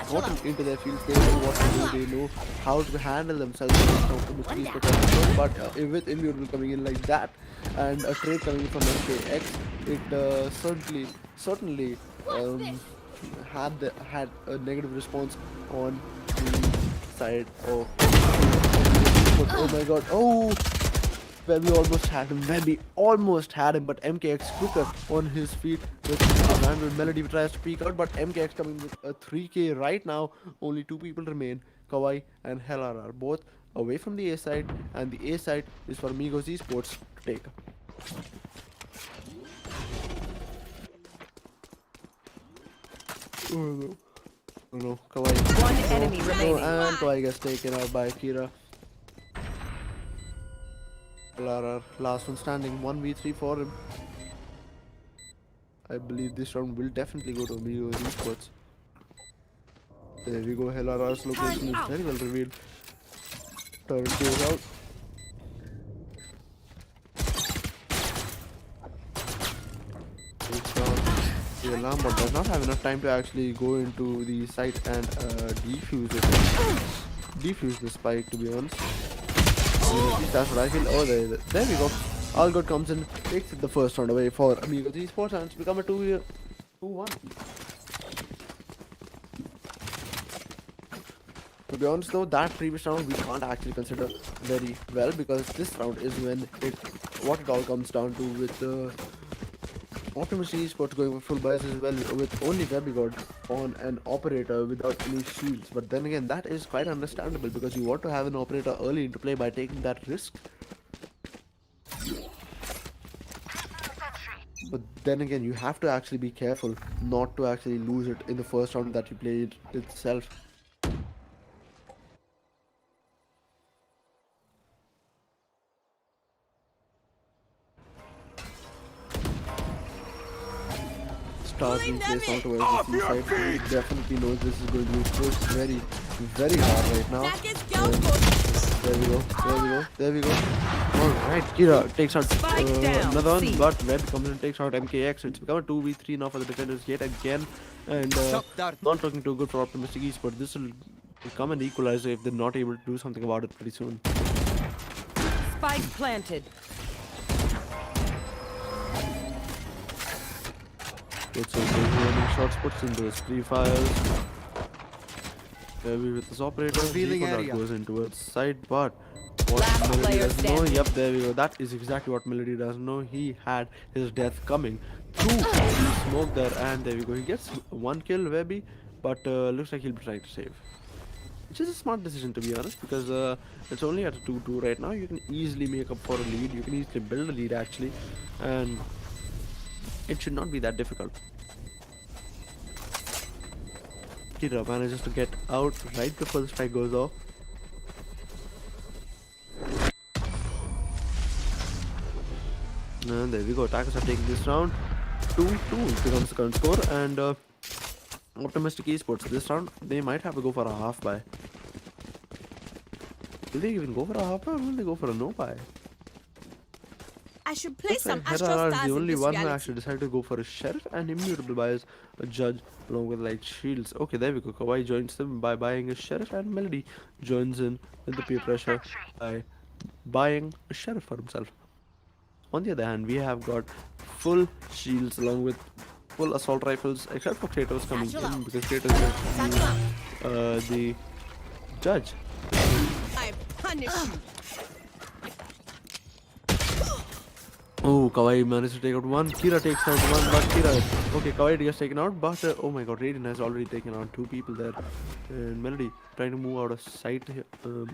gotten into their fields. They know what to do. They know how to handle themselves against Optimistic Esports. But with Immutable coming in like that, and a trade coming in from MKX, it certainly had a negative response on the side of. Oh my god! Oh, Webby almost had him. Webby almost had him, but MKX quicker on his feet with Randall Melody tries to peek out, but MKX coming with a 3K right now. Only two people remain: Kawaii and Hellar are both away from the A side, and the A side is for Amigos Esports to take. Oh no. Oh no, Kawaii. One enemy remaining. And Kawaii gets taken out by Kira. Lara, last one standing, 1v3 for him. I believe this round will definitely go to Amigos Esports. There we go, Helara's location is very well revealed. Turret goes out. The alarm bot does not have enough time to actually go into the site and defuse it. Defuse the spike, to be honest. At least that's what I feel. Oh, there we go. All good comes in, takes it the first round away for Amigos Esports, and it's become a 2-1. To be honest though, that previous round we can't actually consider very well, because this round is when what it all comes down to, with Optimus eSports going for full buys as well, with only Webby on an operator without any shields. But then again, that is quite understandable, because you want to have an operator early into play by taking that risk. But then again, you have to actually be careful not to actually lose it in the first round that you played itself. Stars in place now towards the C side. He definitely knows this is going to be pushed very, very hard right now. And there we go. Alright, Kira takes out another one, but Web comes and takes out MKX. It's become a 2v3 now for the defenders yet again. And not looking too good for Optimistic Esports. This will become an equalizer if they're not able to do something about it pretty soon. Spike planted. It's a running shots, puts in those free fires. Webby with his operator, that goes into its side, but what Melody doesn't know, yep, there we go. That is exactly what Melody doesn't know. He had his death coming. Two smoke there, and there we go. He gets one kill, Webby, but looks like he'll be trying to save. Which is a smart decision, to be honest, because it's only at a 2-2 right now. You can easily make up for a lead. You can easily build a lead actually, and it should not be that difficult. Kira manages to get out right before the strike goes off. And there we go. Attackers are taking this round. 2-2 becomes the current score. And Optimistic Esports, this round they might have to go for a half buy. Will they even go for a half buy, or will they go for a no buy? I should play some Astro Astro is Stars the in only this one who reality. actually decided to go for a sheriff, and Immutable buys a judge along with light shields. Okay, there we go. Kawaii joins them by buying a sheriff, and Melody joins in with the peer pressure by buying a sheriff for himself. On the other hand, we have got full shields along with full assault rifles, except for Kratos coming in, because Kratos is the judge. I punish you. Oh, Kawaii managed to take out one. Kira takes out one, but okay, Kawaii gets taken out, but oh my god, Raiden has already taken out two people there. And Melody trying to move out of sight here,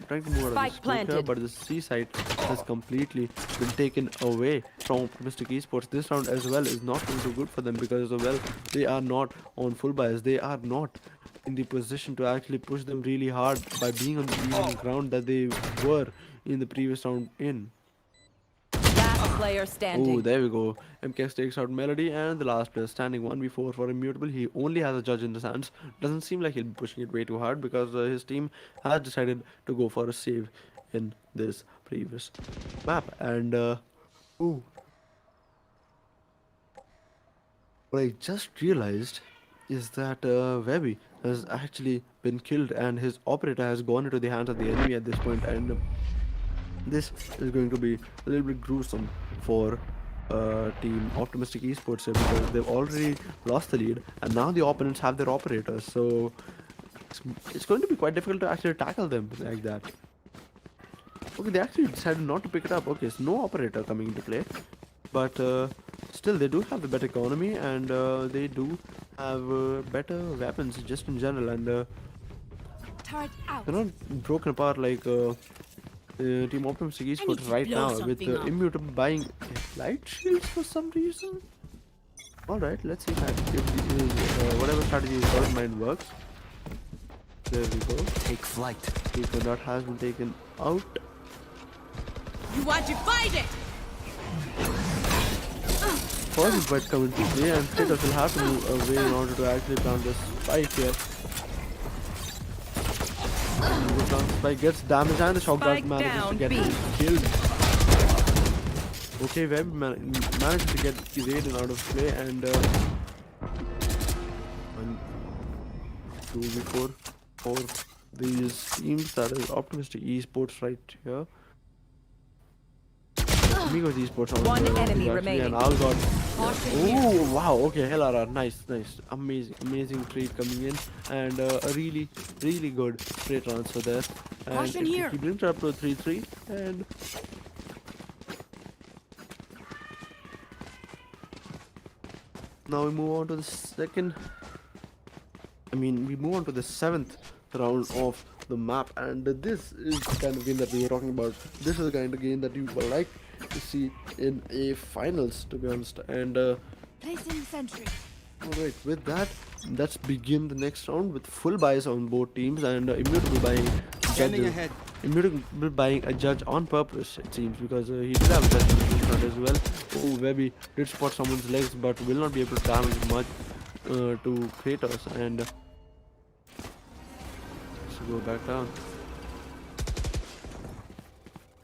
trying to move out of the smoke here, but the C site has completely been taken away from Optimistic Esports. This round as well is not going too good for them, because well, they are not on full buys. They are not in the position to actually push them really hard by being on the even ground that they were in the previous round in. player Oh, standing. there we go. MKX takes out Melody, and the last player standing 1v4 for Immutable. He only has a judge in his hands. Doesn't seem like he'll be pushing it way too hard because his team has decided to go for a save in this previous map. And ooh, what I just realized is that Webby has actually been killed, and his operator has gone into the hands of the enemy at this point, and this is going to be a little bit gruesome for team Optimistic Esports here because they've already lost the lead, and now the opponents have their operators, so it's going to be quite difficult to actually tackle them like that. Okay, they actually decided not to pick it up. Okay, so no operator coming into play, but still they do have the better economy, and they do have better weapons just in general, and Turret out. they're not broken apart like Team Optimistic Esports to right blow now with something up. Immutable buying light shields for some reason. Alright, let's see if whatever strategy is got in mind works. There we go. Take flight. That has been taken out. You are divided. Paarth might come into play, and Flickers will have to move away in order to actually plant this spike here. The plant spike gets damaged, and the shock dart Spike manages to down, get B. killed. Okay, Web managed to get evaded out of play, and 2v4 for these teams. That is Optimistic Esports right here. Amigos Esports on One the enemy actually, remaining. and Algot. Caution Oh wow! Okay, Hellara, nice, amazing trade coming in, and a really good trade transfer there. And Caution here. he brings it up to a 3-3, and now we move on to the second. We move on to the 7th round of the map, and this is the kind of game that we were talking about. This is the kind of game that you would like to see in a finals, to be honest. And Placing sentry. alright, with that, let's begin the next round with full buys on both teams, and Immutable buying Standing judges. ahead. Immutable buying a judge on purpose, it seems, because he did have a judge in this round as well. Oh, Webby did spot someone's legs, but will not be able to damage much to Kratos, and let's go back down.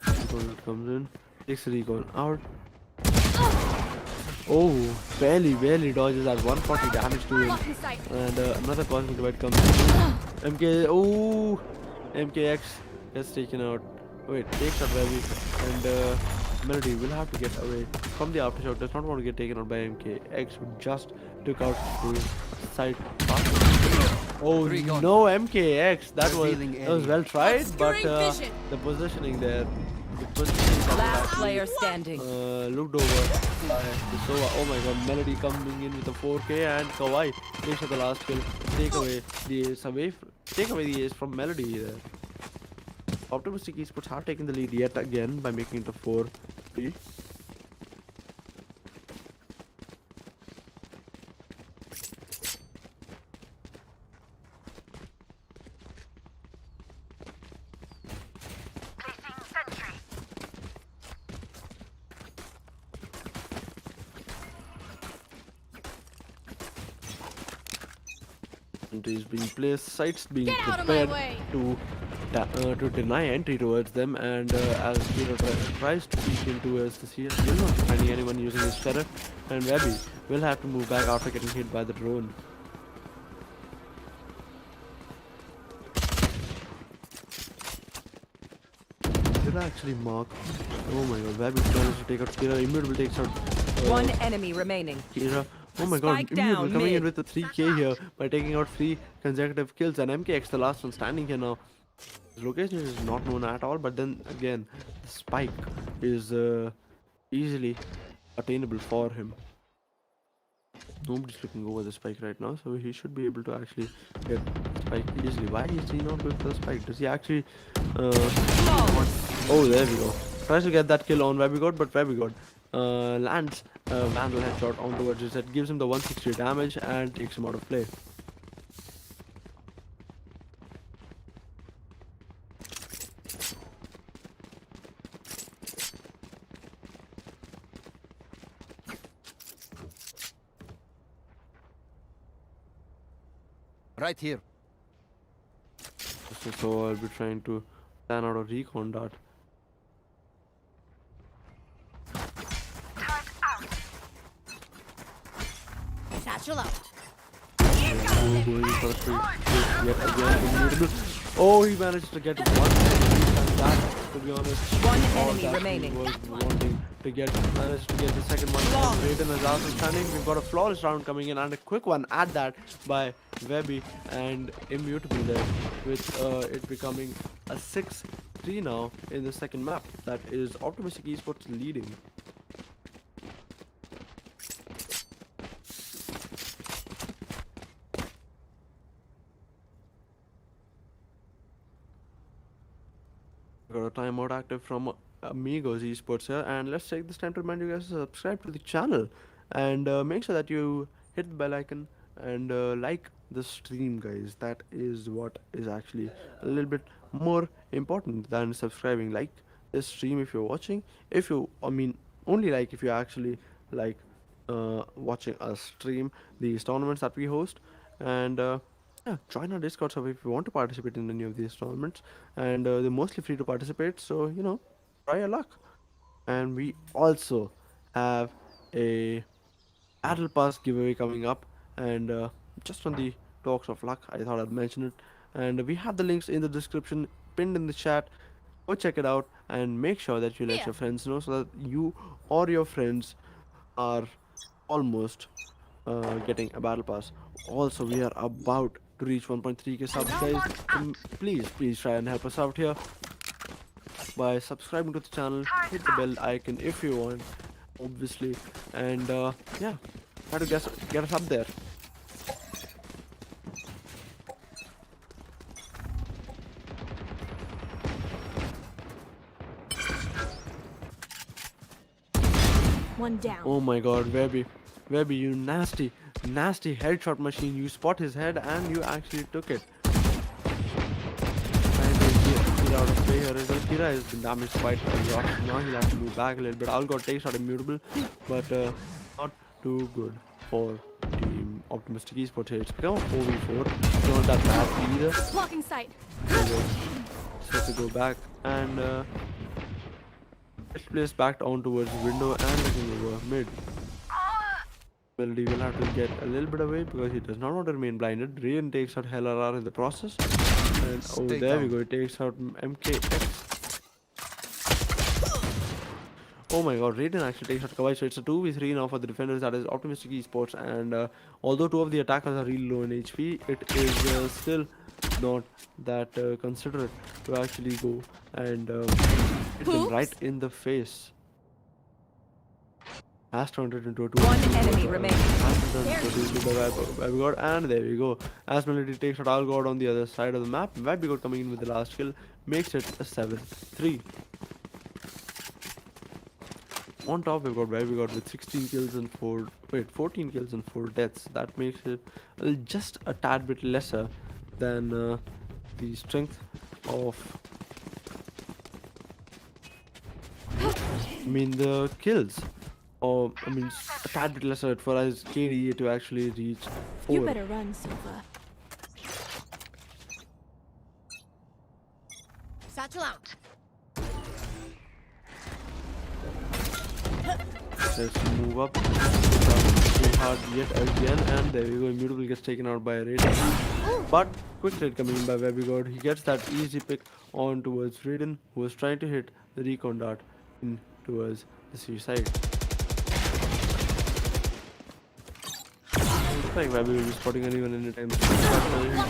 Recon comes in, takes the recon out. Oh, barely dodges at 140 damage to him, and another cosmic divide comes in. MKX gets taken out. Wait, takes out Webby, and Melody will have to get away from the aftershock. Does not want to get taken out by MKX, who just took out the side partner. Oh Three gone. no, MKX! That was Revealing well tried, but Obscuring vision. the positioning there. The positioning of the Last actually, player standing. looked over by Sova. Oh my god, Melody coming in with a 4K, and Kawhi takes out the last kill. Take away the ace from Melody there. Optimistic Esports have taken the lead yet again by making it a 4-3. Placing sentry. Entries being placed, sites being Get out of my prepared way. to deny entry towards them, and as Hero tries to peek into us this here, will not be finding anyone using his terror, and Webby will have to move back after getting hit by the drone. Did I actually mark? Oh my god, Webby tries to take out Kira. Immutable takes out One enemy remaining. Kira. Oh my god, Spike Immutable down, coming in mid. with a 3k here by taking out 3 consecutive kills, and MKX the last one standing here now. His location is not known at all, but then again, the spike is easily attainable for him. Nobody's looking over the spike right now, so he should be able to actually get the spike easily. Why is he not going for the spike? Does he actually oh, there we go. Tries to get that kill on Webigod, but Webigod lands a Vandal headshot onto Edges that gives him the 160 damage and takes him out of play. Right here. So I'll be trying to plan out a recon dart. Turret out. Satchel out. Going for a free yet again immutable. Oh, he managed to get one. And that, to be honest, One all enemy that he remaining. was wanting to get, managed to get the second one. Raiden is also standing. We've got a flawless round coming in and a quick one at that by Webby and Immutable there, with it becoming a 6-3 now in the second map. That is Optimistic Esports leading. Got a timeout active from Amigos eSports here, and let's take this time to remind you guys to subscribe to the channel and make sure that you hit the bell icon and like the stream, guys. That is what is actually a little bit more important than subscribing. Like this stream if you're watching. If you, I mean, only like if you actually like watching us stream these tournaments that we host, and yeah, join our Discord server if you want to participate in any of these tournaments, and they're mostly free to participate, so you know, try your luck. And we also have a battle pass giveaway coming up, and just on the talks of luck, I thought I'd mention it. And we have the links in the description, pinned in the chat. Go check it out and make sure that you let your friends know, so that you or your friends are almost getting a battle pass. Also, we are about to reach 1.3k subs, guys. Please try and help us out here by subscribing to the channel, hit the bell icon if you want, obviously, and yeah, try to get us up there. One down. Oh my god, Webby, you nasty headshot machine. You spot his head and you actually took it. And he's out of play here as well. Kira has been damaged quite a lot. Now he'll have to move back a little bit. Algod takes out Immutable, but not too good for Team Optimistic Esports here. It's become a 4v4. It's not that bad either. Blocking sight. So to go back and it's placed back on towards window and looking over mid. Melody will have to get a little bit away because he does not want to remain blinded. Rain takes out LRR in the process. And oh, Stay there we down. go. It takes out MKX. Oh my god, Raiden actually takes out Kawhi. So it's a 2v3 now for the defenders. That is Optimistic Esports. And although two of the attackers are really low in HP, it is still not that considerate to actually go and hit them right in the face. Has turned it into a 2. One enemy remaining. Webby, and there we go. As Melody takes out Algod on the other side of the map, Webby coming in with the last kill makes it a 7-3. On top we've got Webby with 16 kills and 14 kills and 4 deaths. That makes it just a tad bit lesser than the strength of, I mean, the kills. Or, I mean, a tad bit lesser for his KD to actually reach 4. You better run, Silva. Satchel out. Let's move up. Too hard yet again, and there we go. Immutable gets taken out by a Raiden. But quick trade coming in by Webby. He gets that easy pick on towards Raiden, who was trying to hit the recon dart in towards the C side. Like Webby will be spotting anyone anytime. He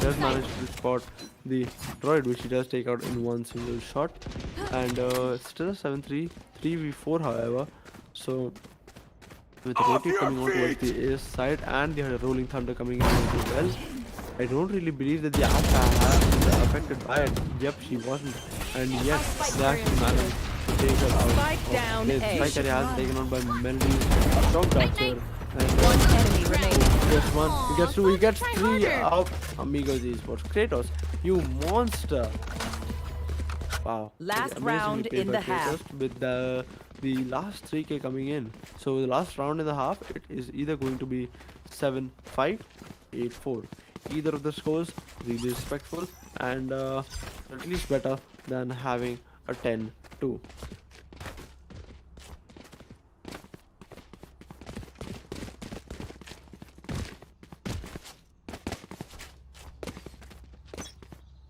does manage to spot the droid, which he does take out in one single shot. And still a 7-3, 3v4 however. So with the rotate coming on towards the A side and the rolling thunder coming in as well, I don't really believe that the Alpha has been affected by it. Yep, she wasn't. And yes, they actually managed to take her out. Spike down A. Spike carry has taken on by Melody. Shock Doctor. And One enemy remaining. he gets 1, he gets 2, he gets 3 out. Amigos eSports. Kratos, you monster. Wow. Last Amazingly round played in by the half. Kratos with the last 3k coming in. So the last round in the half, it is either going to be 7-5, 8-4. either of the scores. Really respectful and at least better than having a 10-2.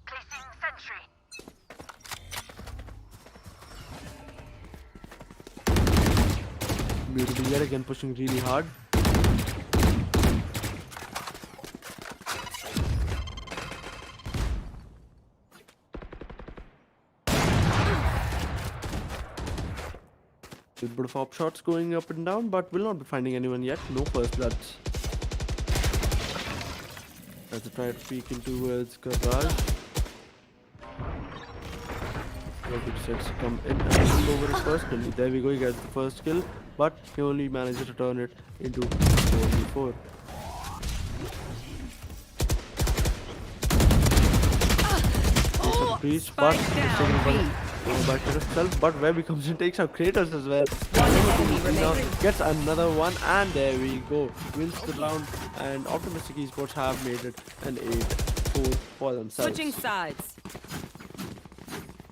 Placing sentry. Beautiful, yet again pushing really hard. With bit of op shots going up and down, but will not be finding anyone yet. No first bloods. As I try to peek in towards garage. He decides to come in and pull over it personally. There we go, he gets the first kill, but he only manages to turn it into 4v4. Breach, but Spike it's down, taken B. back to himself, but Webby comes and takes out Kratos as well. enemy Now remaining. gets another one, and there we go. Wins the round, and Optimistic Esports have made it an 8-4 for themselves. Switching sides.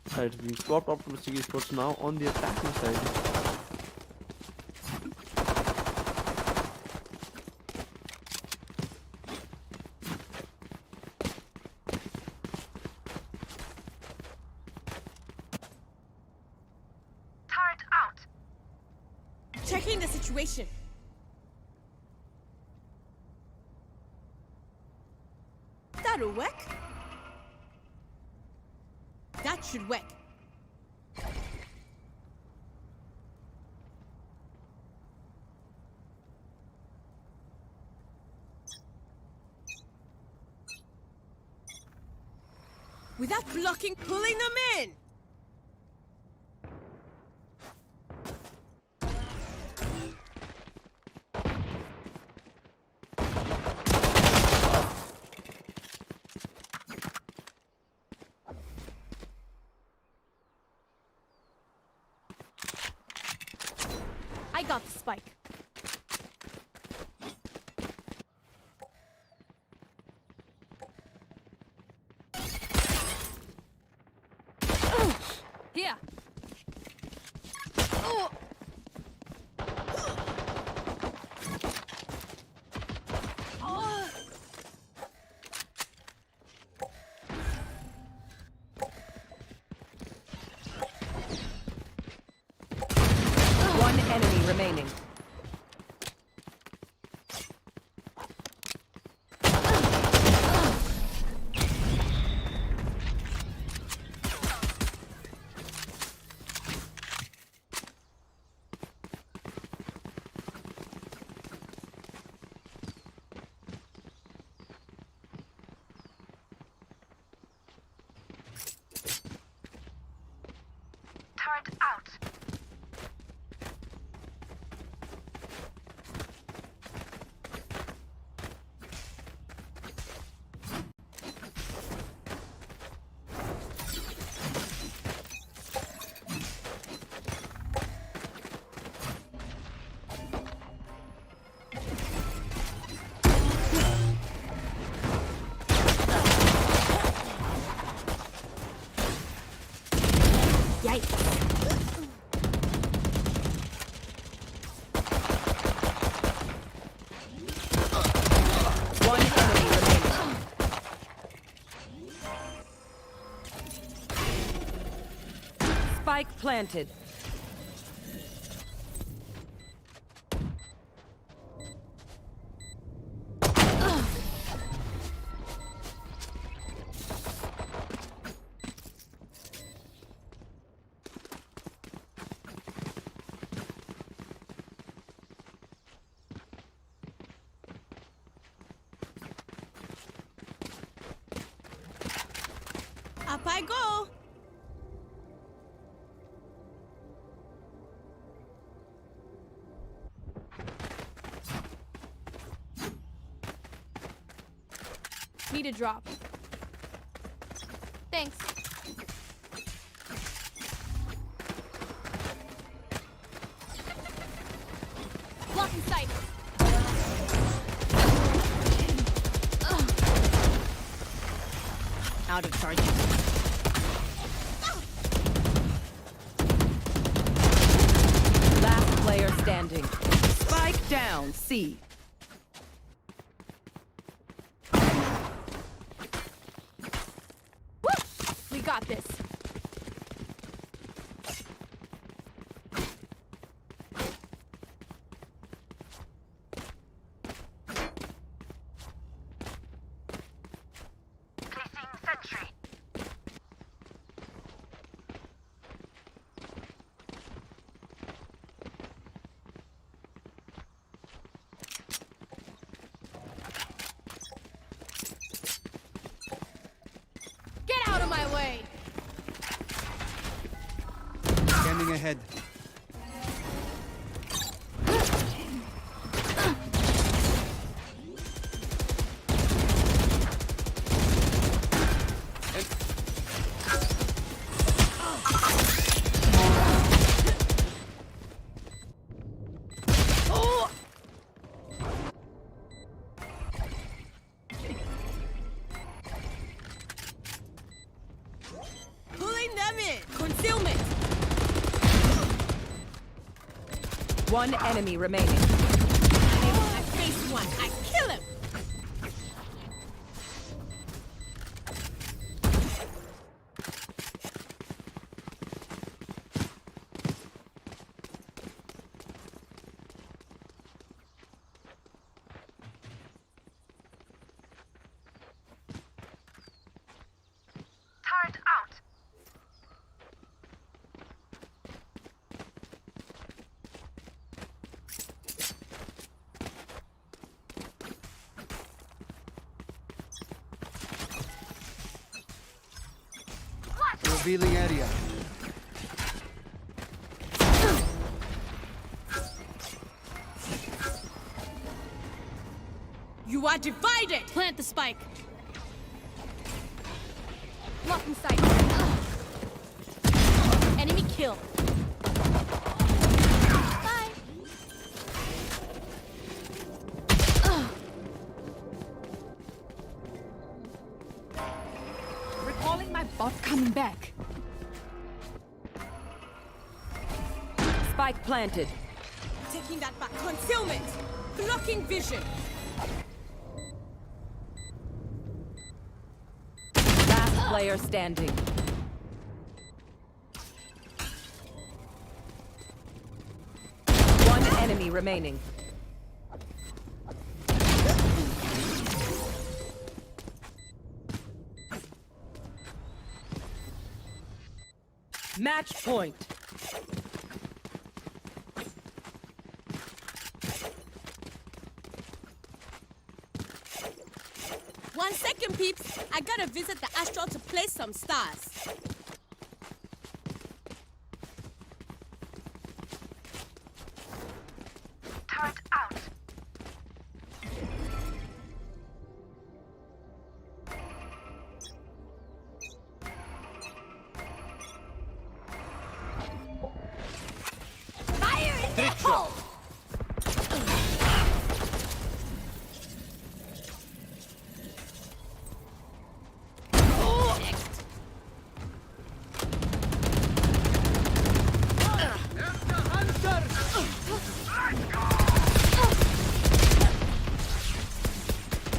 Sides being swapped. Optimistic Esports now on the attacking side. Turret out. Checking the situation. That'll work. That should work. Without blocking, pulling them in. I got the spike. Here. One enemy remaining. Turret out. Yikes. One enemy remaining. Spike planted. Up I go. Need a drop. Thanks. Blocking sight. Out of charges. Last player standing. Spike down, C. Woo! We got this. Placing sentry. Get out of my way. Scanning ahead. Oh! Pulling them in. Concealment. One enemy remaining. I face one. I kill him. Turret out. Revealing area. You are divided. Plant the spike. Blocking sight. Enemy kill. Bye. Recalling my bot coming back. Spike planted. Taking that back. Concealment. Blocking vision. Last player standing. One enemy remaining. Match point. One second, peeps. I gotta visit the astral to play some stars. Turret out. Fire in the hole!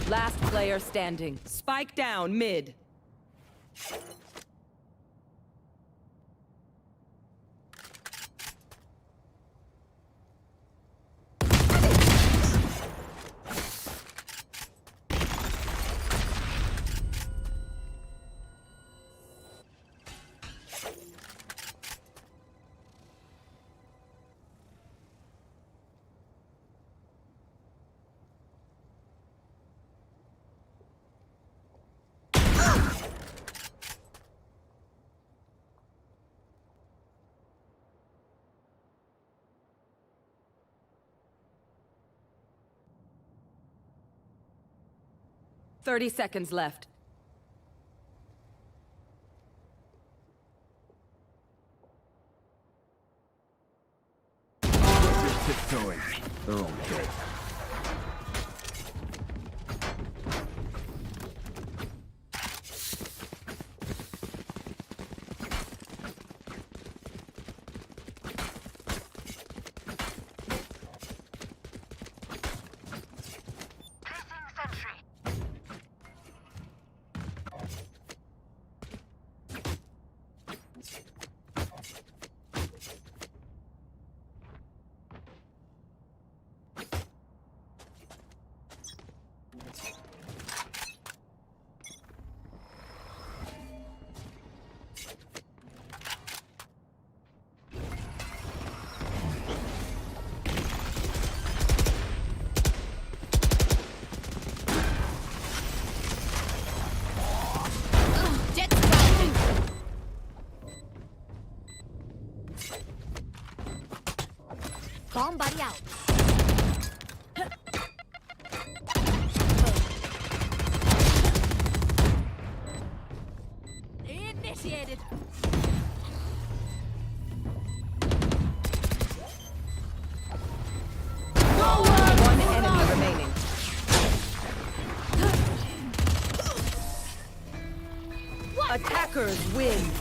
Last player standing. Spike down mid. Thirty seconds left. Just tiptoeing. They're all dead. Bomb buddy out. Initiated. One enemy remaining. Attackers win.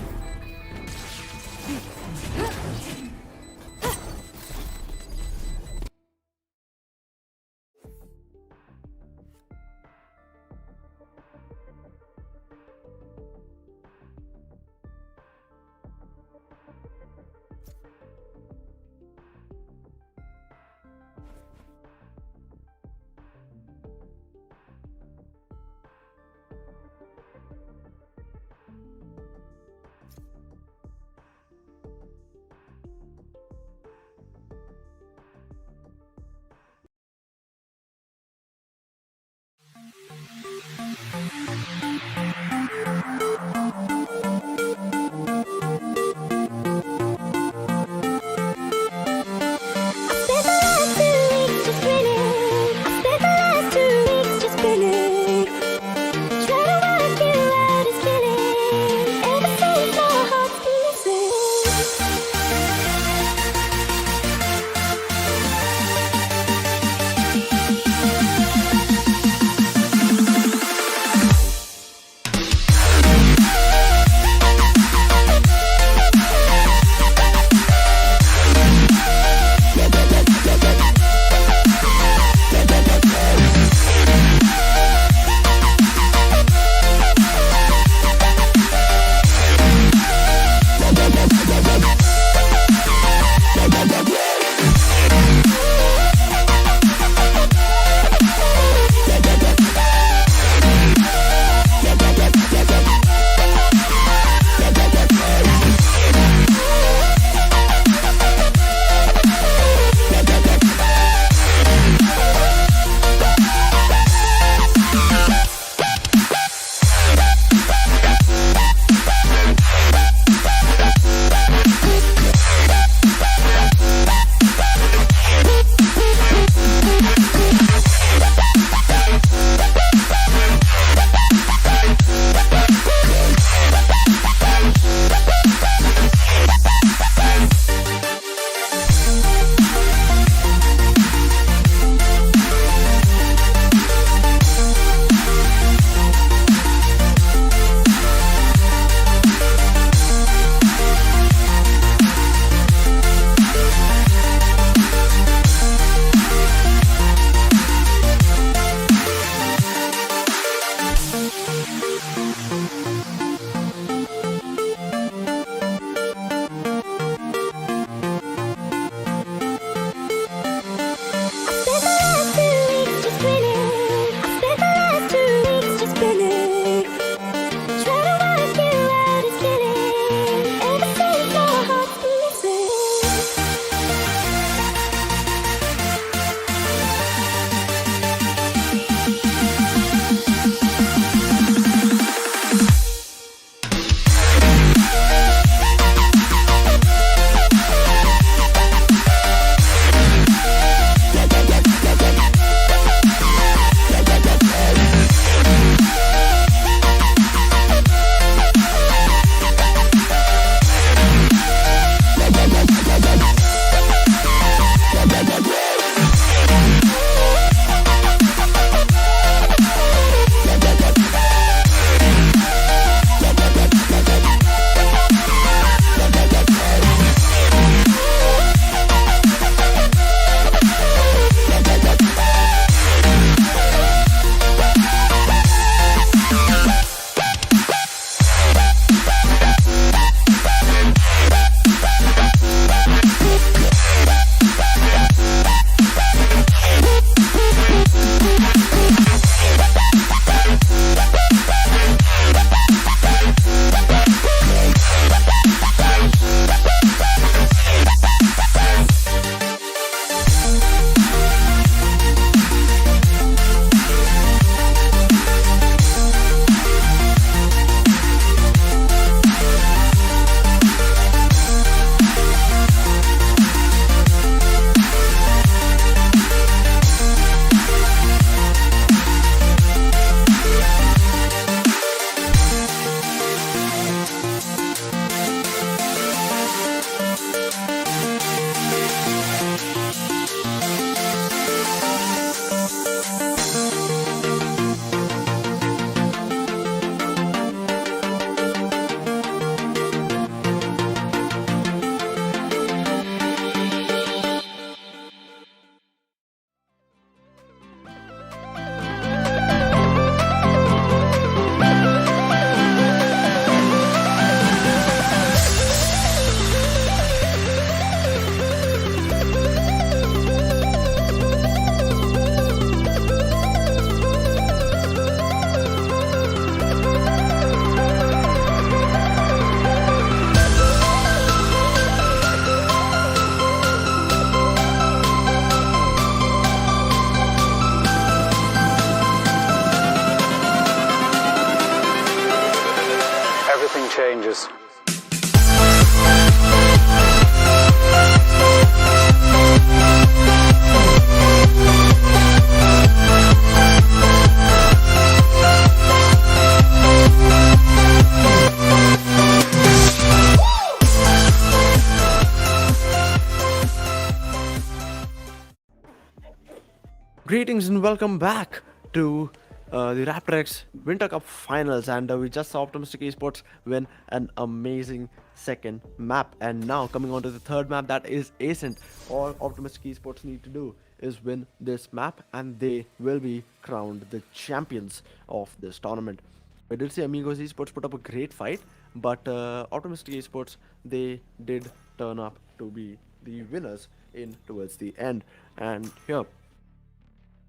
Greetings and welcome back to the RaptorX Winter Cup Finals, and we just saw Optimistic Esports win an amazing second map, and now coming on to the third map, that is Ascent. All Optimistic Esports need to do is win this map and they will be crowned the champions of this tournament. We did see Amigos Esports put up a great fight, but Optimistic Esports, they did turn up to be the winners in towards the end. And here,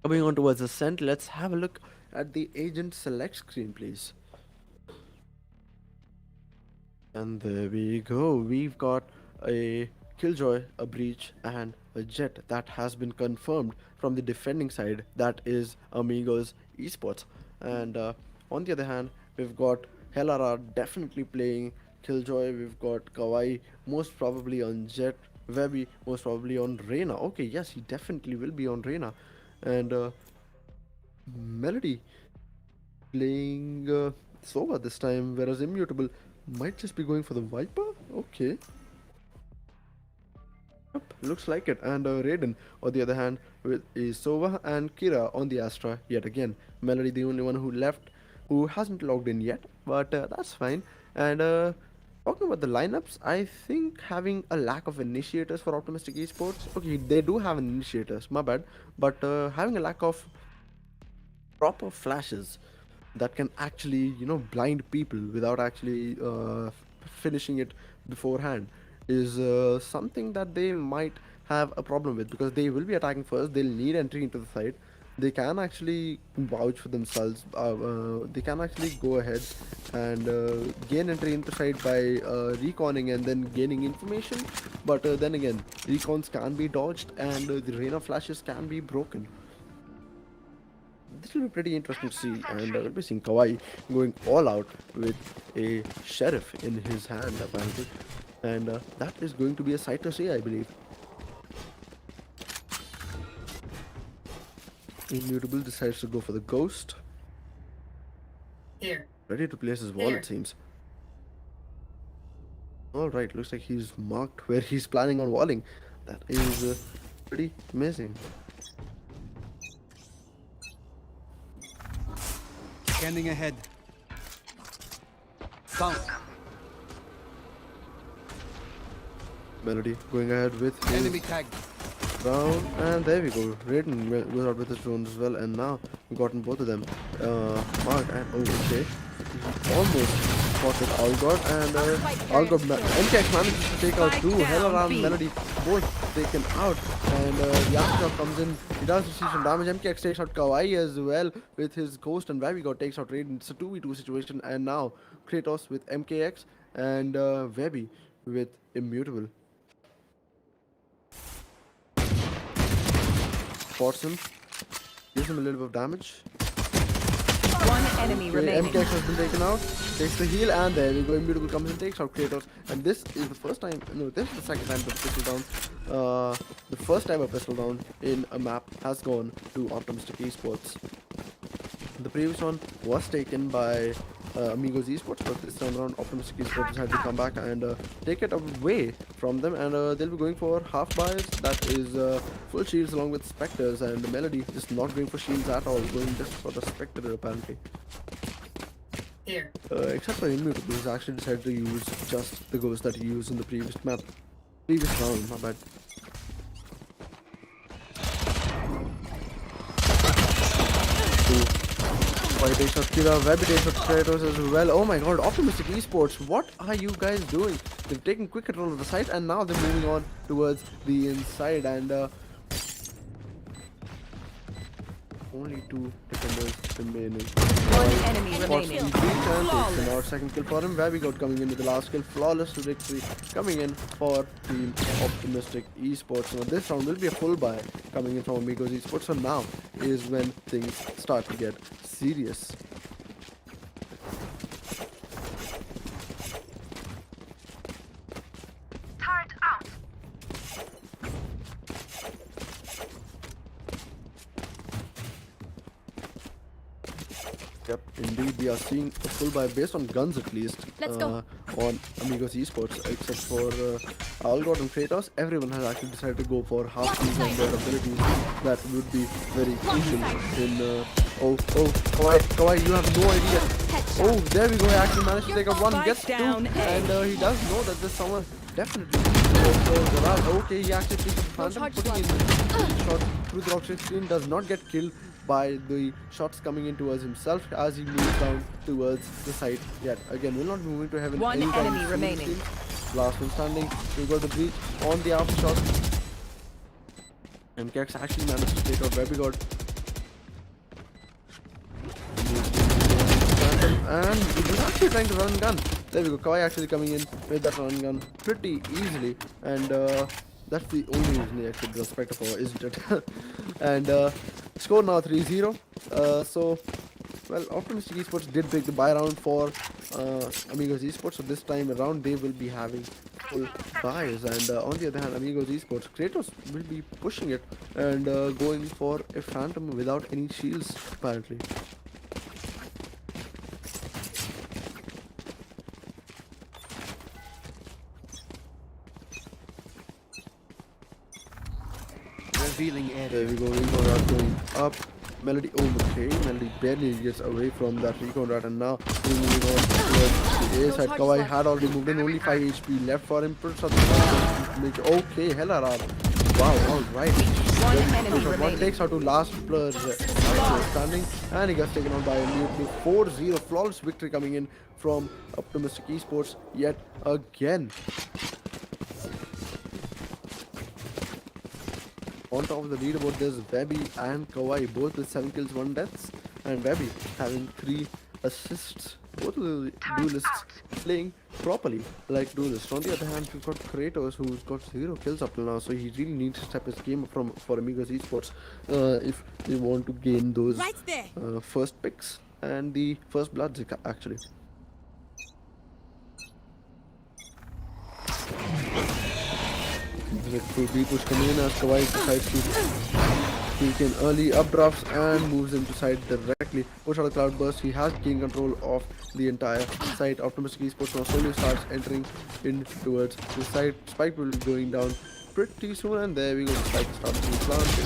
coming on towards Ascent, let's have a look at the agent select screen, please. And there we go. We've got a Killjoy, a Breach, and a Jet that has been confirmed from the defending side. That is Amigos Esports. And on the other hand, we've got Hellara definitely playing Killjoy. We've got Kawaii most probably on Jet. Webby most probably on Reyna. Okay, yes, he definitely will be on Reyna. And Melody playing Sova this time, whereas Immutable might just be going for the Viper. Okay. Yep, looks like it. And Raiden, on the other hand, with is Sova and Kira on the Astra yet again. Melody, the only one who left, who hasn't logged in yet, but that's fine. And talking about the lineups, I think having a lack of initiators for Optimistic Esports. Okay, they do have an initiators, my bad, but having a lack of proper flashes that can actually, blind people without actually finishing it beforehand is something that they might have a problem with, because they will be attacking first. They'll need entry into the site. They can actually vouch for themselves. They can actually go ahead and gain entry into the site by reconning and then gaining information. But then again, recons can be dodged and the Reyna flashes can be broken. This will be pretty interesting to see, and we'll be seeing Kawaii going all out with a sheriff in his hand apparently, and that is going to be a sight to see, I believe. Immutable decides to go for the ghost. Here. Ready to place his wall, it seems. Alright, looks like he's marked where he's planning on walling. That is pretty amazing. Scanning ahead. Found. Melody going ahead with his Enemy tagged. round, and there we go. Raiden goes out with his drones as well, and now we've gotten both of them. Mark and okay. Almost spotted Algod, and Algod MKX manages to take out two. Hellara and Melody both taken out, and the aftershock comes in. He does receive some damage. MKX takes out Kawaii as well with his ghost, and Webby takes out Raiden. It's a 2v2 situation, and now Kratos with MKX and Webby with Immutable. Spots him, gives him a little bit of damage. One enemy remaining. MKX has been taken out, takes the heal, and there we go. Immutable comes and takes out Kratos. And this is the first time, no, this is the second time the pistol down. The first time a pistol down in a map has gone to Optimistic Esports. The previous one was taken by Amigos Esports, but this time around Optimistic Esports had to come back and take it away from them, and they'll be going for half buys. That is full shields along with Spectres, and the Melody is not going for shields at all, going just for the Spectre apparently. Here. Except for Immutable, who's actually decided to use just the ghost that he used in the previous round, my bad. Kawaii takes out Kira, Webby takes out Kratos as well. Oh my god, Optimistic Esports, what are you guys doing? They've taken quick control of the site, and now they're moving on towards the inside, and only two defenders remaining. One enemy remaining. Takes our second kill for him. Webby coming in with the last kill. Flawless victory coming in for Team Optimistic Esports. Now this round will be a full buy coming in from Amigos Esports. So now is when things start to get serious. Turret out. Yep, indeed, we are seeing a full buy based on guns at least. Let's go. on Amigos eSports, except for Algot and Kratos. Everyone has actually decided to go for half speed on their abilities. That would be very crucial in. Kawhi, you have no idea. Oh, there we go. He actually managed to take out one, gets two, down, and he does know that there's someone definitely. Okay, he actually takes the Phantom, putting in the shot through the rocket screen, does not get killed by the shots coming in towards himself as he moves down towards the side. Yet again, will not be moving to heaven. One anytime enemy soon, remaining. it seems. Last one standing. We got the breach on the after shot. And Kex actually managed to take out Webby God. And he was actually trying to run and gun. There we go. Kawhi actually coming in with that run and gun pretty easily. And that's the only reason he actually does Spectre Power, isn't it? And score now 3-0. So, well, Optimistic Esports did break the buy round for Amigos Esports. So this time around they will be having full buys. And on the other hand, Amigos Esports, Kratos will be pushing it and going for a Phantom without any shields apparently. Revealing There area. we go, Recon Rat going up. Melody, okay, Melody barely gets away from that Recon Rat, and now we're moving on towards the A side. Kawhi had already moved in, only 5 HP left for him. Okay, hella rad. Wow, alright. One enemy One remaining. takes out to last player standing, and he gets taken on by a new 4-0. Flawless victory coming in from Optimistic Esports yet again. On top of the leaderboard, there's Webby and Kawhi, both with 7 kills, 1 deaths, and Webby having 3 assists. Both of the duelists playing properly like duelists. On the other hand, we've got Kratos, who's got 0 kills up till now, so he really needs to step his game up for Amigos Esports if they want to gain those Right there. first picks and the first bloods actually. Full B push coming in as Kawhi decides to take in early updrafts and moves him to side directly. Push out a cloud burst. He has gained control of the entire site. Optimistic Esports now slowly starts entering in towards the side. Spike will be going down pretty soon, and there we go. The spike starts to be planted.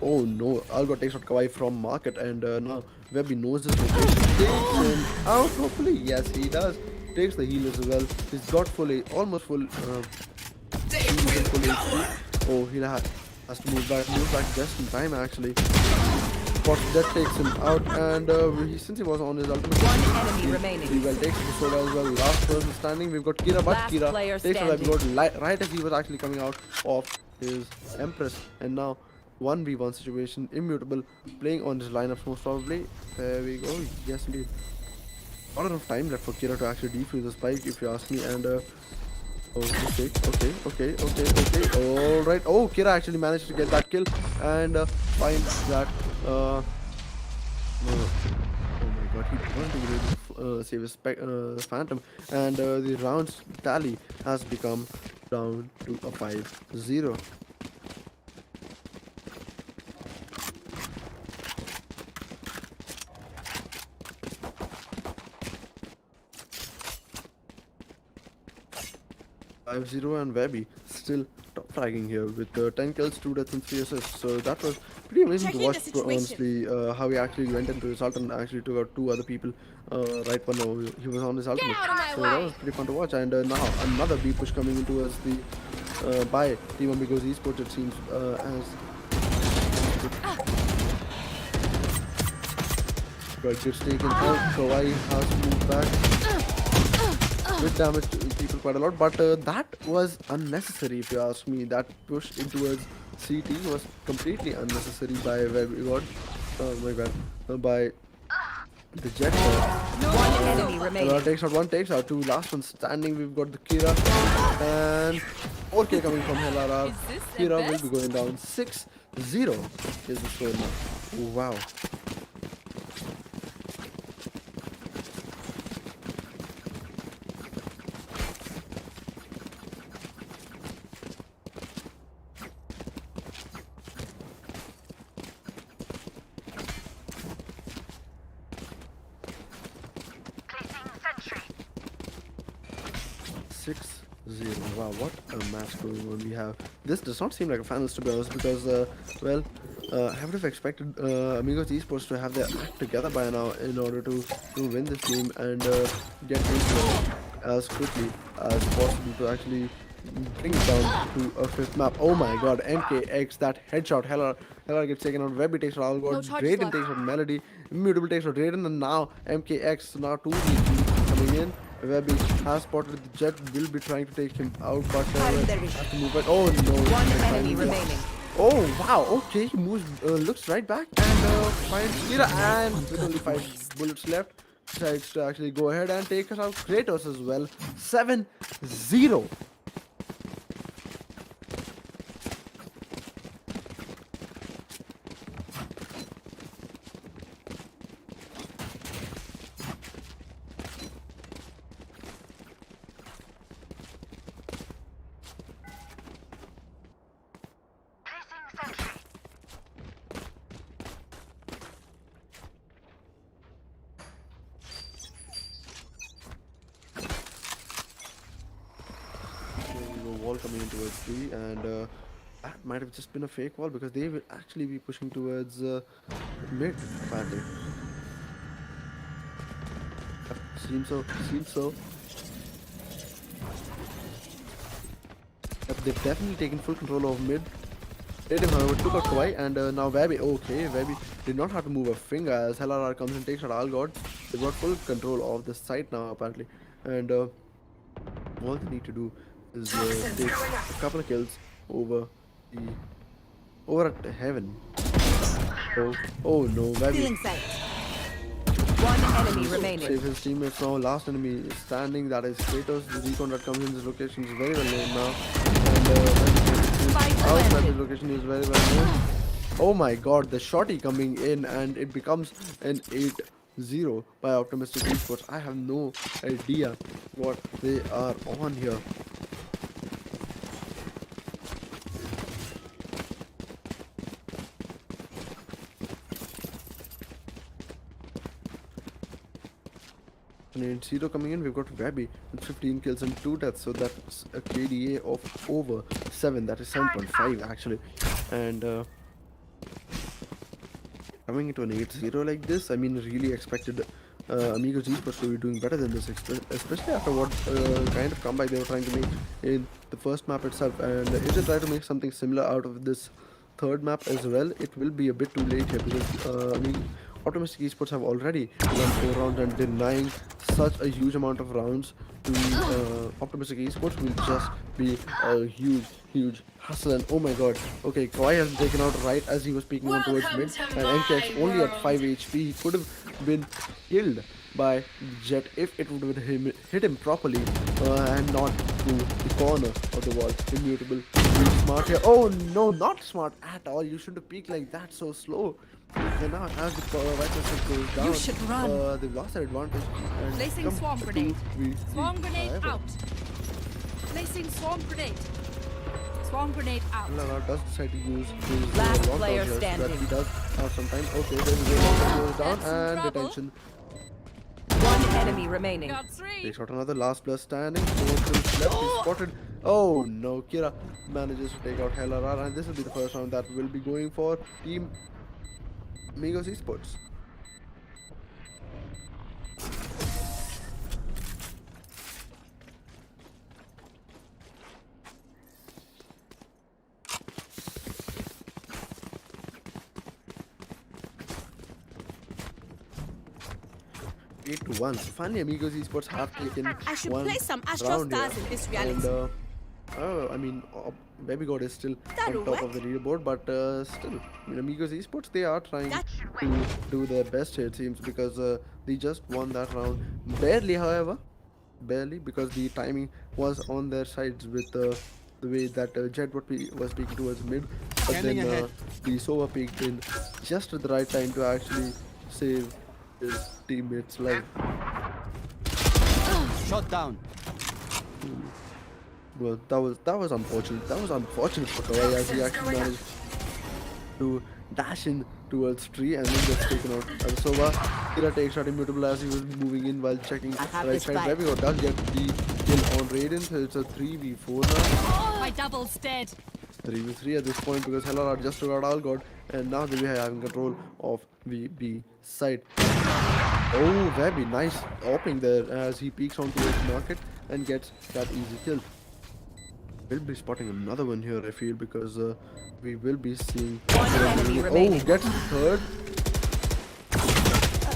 Oh no, Algo takes out Kawhi from market, and now Webby knows this location. Takes him out hopefully. Yes, he does. Takes the heal as well. He's got almost full Oh, he has to move back just in time actually. But that takes him out, and since he was on his ultimate, One enemy remaining. he well takes the soda as well. Last person standing, we've got Kira, but Last player Kira takes a standing. right as he was actually coming out of his Empress, and now 1v1 situation, Immutable playing on his lineups most probably. There we go. Yes indeed. Not enough time left for Kira to actually defuse the spike if you ask me, and okay. Alright. Oh, Kira actually managed to get that kill and finds that. Oh my god, he wasn't able to save his Phantom, and the rounds tally has become down to a 5-0. And Webby still top fragging here with 10 kills, 2 deaths and 3 assists. So that was pretty amazing to Checking watch, the situation. honestly, how he actually went into his ult and actually took out 2 other people right when he was on his ultimate. out of my So way. that was pretty fun to watch, and now another B push coming in towards the by Team Amigos Esports, it seems, as Right, gets taken out. Kawhi has to move back. With damage to people quite a lot, but that was unnecessary if you ask me. That push in towards CT was completely unnecessary by where we got. Oh my god. By the Jet. One enemy remaining. One takes out 2. Last one standing. We've got the Kira. And 4K coming from Hellara. Is this the Kira will best? be going down 6-0 is the score now. Wow. Placing sentry. 0. Wow, what a match going on we have. This does not seem like a finals to be honest because, I would have expected Amigos eSports to have their act together by now in order to win this game and get into as quickly as possible to actually bring it down to a fifth map. Oh my god, MKX, that headshot. Hella gets taken out. Webby takes out Algod. Drayden takes out Melody. Immutable takes out Drayden. And now MKX, now 2 coming in. Webby has spotted the Jet, will be trying to take him out, but has to move it. Oh no. One enemy remaining. Oh wow, okay, he moves, looks right back and finds Kira, and with only 5 bullets left, decides to actually go ahead and take us out Kratos as well. 7-0. Wall coming in towards 3, and that might have just been a fake wall because they will actually be pushing towards mid apparently. Seems so. Yep, they've definitely taken full control of mid. Him, however, took out Kawhi, and now Webby. Okay, Webby did not have to move a finger as LRR comes and takes out Algod. They've got full control of the site now apparently, and all they need to do is take a couple of kills over at heaven. Oh no, Webby. One enemy remaining. Save his teammates now. Last enemy is standing. That is Kratos. The recon that comes in this location is very well known now. And outside this location is very well known. Oh my god, the shotty coming in, and it becomes an 8-0 by Optimistic eSports. I have no idea what they are on here. And 8-0 coming in, we've got Webby with 15 kills and 2 deaths, so that's a KDA of over 7, that is 7.5 actually. And coming into an 8-0 like this, I mean, really expected Amigos eSports to be doing better than this, especially after what kind of comeback they were trying to make in the first map itself. And if they try to make something similar out of this third map as well, it will be a bit too late here because Optimistic eSports have already won 4 rounds, and denying such a huge amount of rounds to Optimistic eSports will just be a huge hustle. And oh my god, okay, Kawhi has been taken out right as he was peeking on towards mid, and MKX only at 5 HP. He could have been killed by Jet if it would have hit him properly and not to the corner of the wall. Immutable, really smart here. Oh no, not smart at all. You shouldn't have peeked like that so slow. And now as the Vice goes down, You should run. they've lost their advantage. And Placing come swarm to grenade. 2v3. Swarm grenade However, out. Placing swarm grenade. Swarm grenade out. LRR does decide to use his Last long player here so that standing. he does have some time. Okay, there's a goes down That's some and trouble. detention. One enemy remaining. Got 3. Takes out another last plus standing. Towards his left, he's spotted. Oh no, Kira manages to take out LRR, and this will be the first round that will be going for Team Amigos eSports. Eight to 1. So finally, Amigos eSports have taken I should one play some Astral round here. Stars in this reality. And, I mean, Baby God is still That'll on top work. of the leaderboard, but still, I mean, Amigos eSports, they are trying That to do their best here, it seems, because they just won that round. Barely, however, because the timing was on their sides with the way that Jet was peeking towards mid, but Scanning then ahead. the Sova peeked in just at the right time to actually save his teammates' life. Shot down. Well, that was unfortunate. That was unfortunate for Kawhi as he actually managed to dash in towards tree and then gets taken out. And Sova, Kira takes out Immutable as he was moving in while checking the right side. Webby does get the kill on Radiant. It's a 3v4 now. My double's dead. 3v3 at this point because Hellar just took out Algod and now they'll be having control of VB side. Oh, very nice opening there as he peeks onto his market and gets that easy kill. We'll be spotting another one here, I feel, because we will be seeing. enemy remaining. Oh, gets third.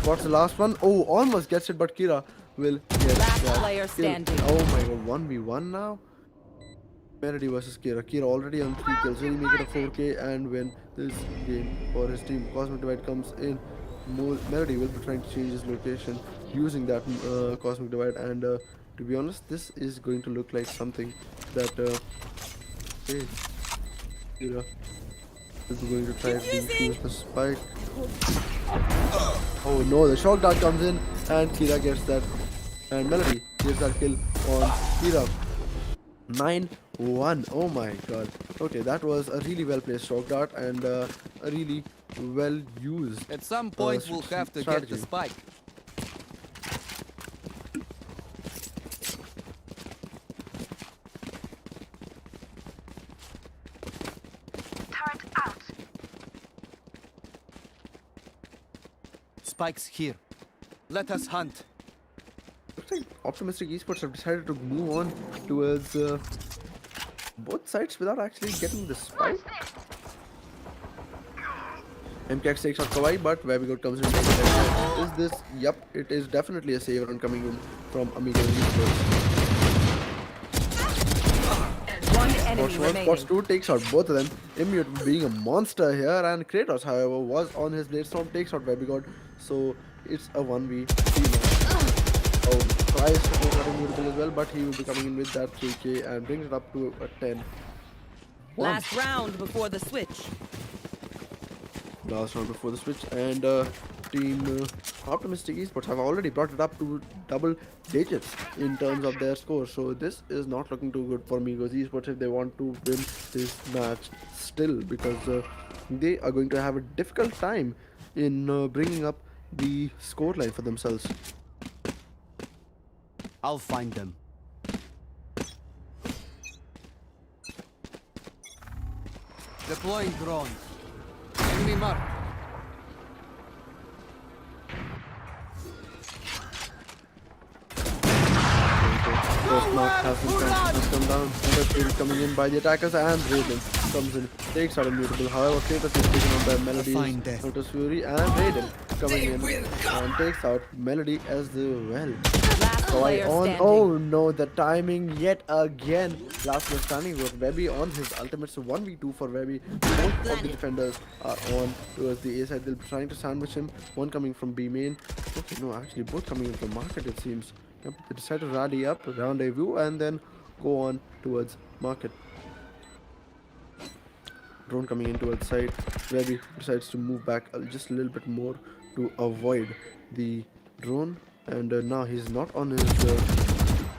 What's the last one? Oh, almost gets it, but Kira will get Last that player kill. standing. Oh my god, 1v1 now. Melody versus Kira. Kira already on 3 kills. Will he make it a 4K and win this game for his team? Cosmic Divide comes in. Melody will be trying to change his location using that Cosmic Divide, and to be honest, this is going to look like something that hey, Kira will be going to try to use the spike. Oh no, the shock dart comes in and Kira gets that, and Melody gets that kill on Kira. 9-1. Oh my god. Okay, that was a really well placed shock dart and a really well used. At some point, we'll have to get the spike. Turret out. Spike's here. Let us hunt. Looks like Optimistic Esports have decided to move on towards both sides without actually getting the spike. MKX takes out Kawaii, but Vabigot comes in. Is this? Yep, it is definitely a save run coming in from Amigos Esports. One enemy remaining. Spots 2 takes out both of them. Immute being a monster here, and Kratos, however, was on his blade storm, takes out Vabigot. So it's a 1v3 now. Oh, tries to take out Immutable as well, but he will be coming in with that 3k and brings it up to a 10. Last round before the switch. Last round before the switch, and team Optimistic Esports have already brought it up to double digits in terms of their score. So this is not looking too good for Amigos Esports if they want to win this match still, because they are going to have a difficult time in bringing up the scoreline for themselves. I'll find them. Deploying drone. Enemy mark. First mark has come down. Another coming in by the attackers, and Raiden comes in, takes out Immutable. However, Kratos is taken on by Melody, Notice Fury, and Raiden coming in and takes out Melody as well. Last player On, standing. oh no, the timing yet again. Last man standing with Webby on his ultimate, so 1v2 for Webby. Both of the defenders are on towards the A side. They'll be trying to sandwich him. One coming from B main. Okay, no, actually both coming in from market, it seems. Yep, they decide to rally up, rendezvous, and then go on towards market. Drone coming in towards side. Webby decides to move back just a little bit more to avoid the drone. And now he's not on his.